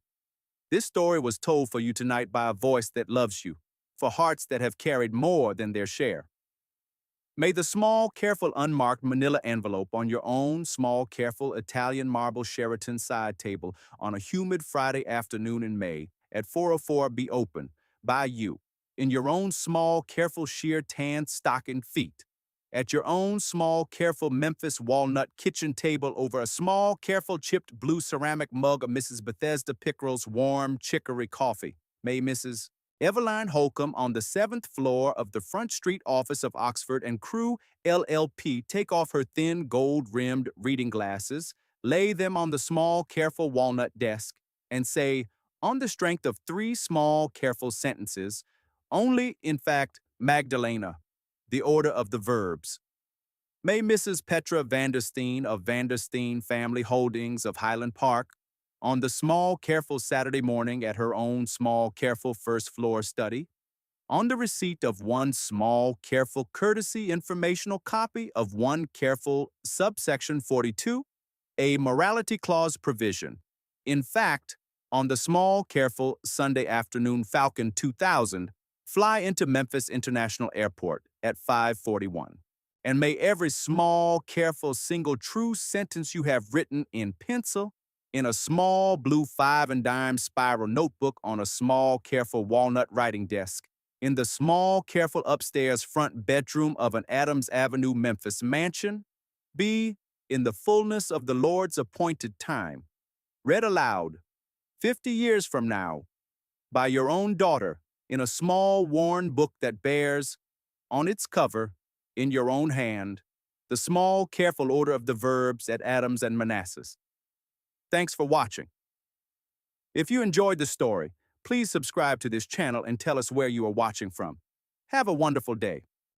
This story was told for you tonight by a voice that loves you, for hearts that have carried more than their share. May the small, careful, unmarked manila envelope on your own small, careful Italian marble Sheraton side table on a humid Friday afternoon in May at 4:04 be open by you, in your own small, careful sheer tan stocking feet, at your own small, careful Memphis walnut kitchen table over a small, careful chipped blue ceramic mug of Mrs. Bethesda Pickrell's warm chicory coffee. May Mrs. Eveline Holcomb on the 7th floor of the Front Street office of Oxford and Crew LLP take off her thin gold-rimmed reading glasses, lay them on the small, careful walnut desk, and say, on the strength of 3 small, careful sentences, only, in fact, Magdalena, the order of the verbs. May Mrs. Petra Vandersteen of Vandersteen Family Holdings of Highland Park, on the small, careful Saturday morning at her own small, careful first-floor study, on the receipt of one small, careful courtesy informational copy of one careful subsection 42, a morality clause provision. In fact, on the small, careful Sunday afternoon Falcon 2000, fly into Memphis International Airport at 5:41. And may every small, careful, single true sentence you have written in pencil, in a small blue 5 and dime spiral notebook on a small, careful walnut writing desk, in the small, careful upstairs front bedroom of an Adams Avenue, Memphis mansion, be, in the fullness of the Lord's appointed time, read aloud, 50 years from now, by your own daughter, in a small, worn book that bears, on its cover, in your own hand, the small, careful order of the verbs at Adams and Manassas. Thanks for watching. If you enjoyed the story, please subscribe to this channel and tell us where you are watching from. Have a wonderful day.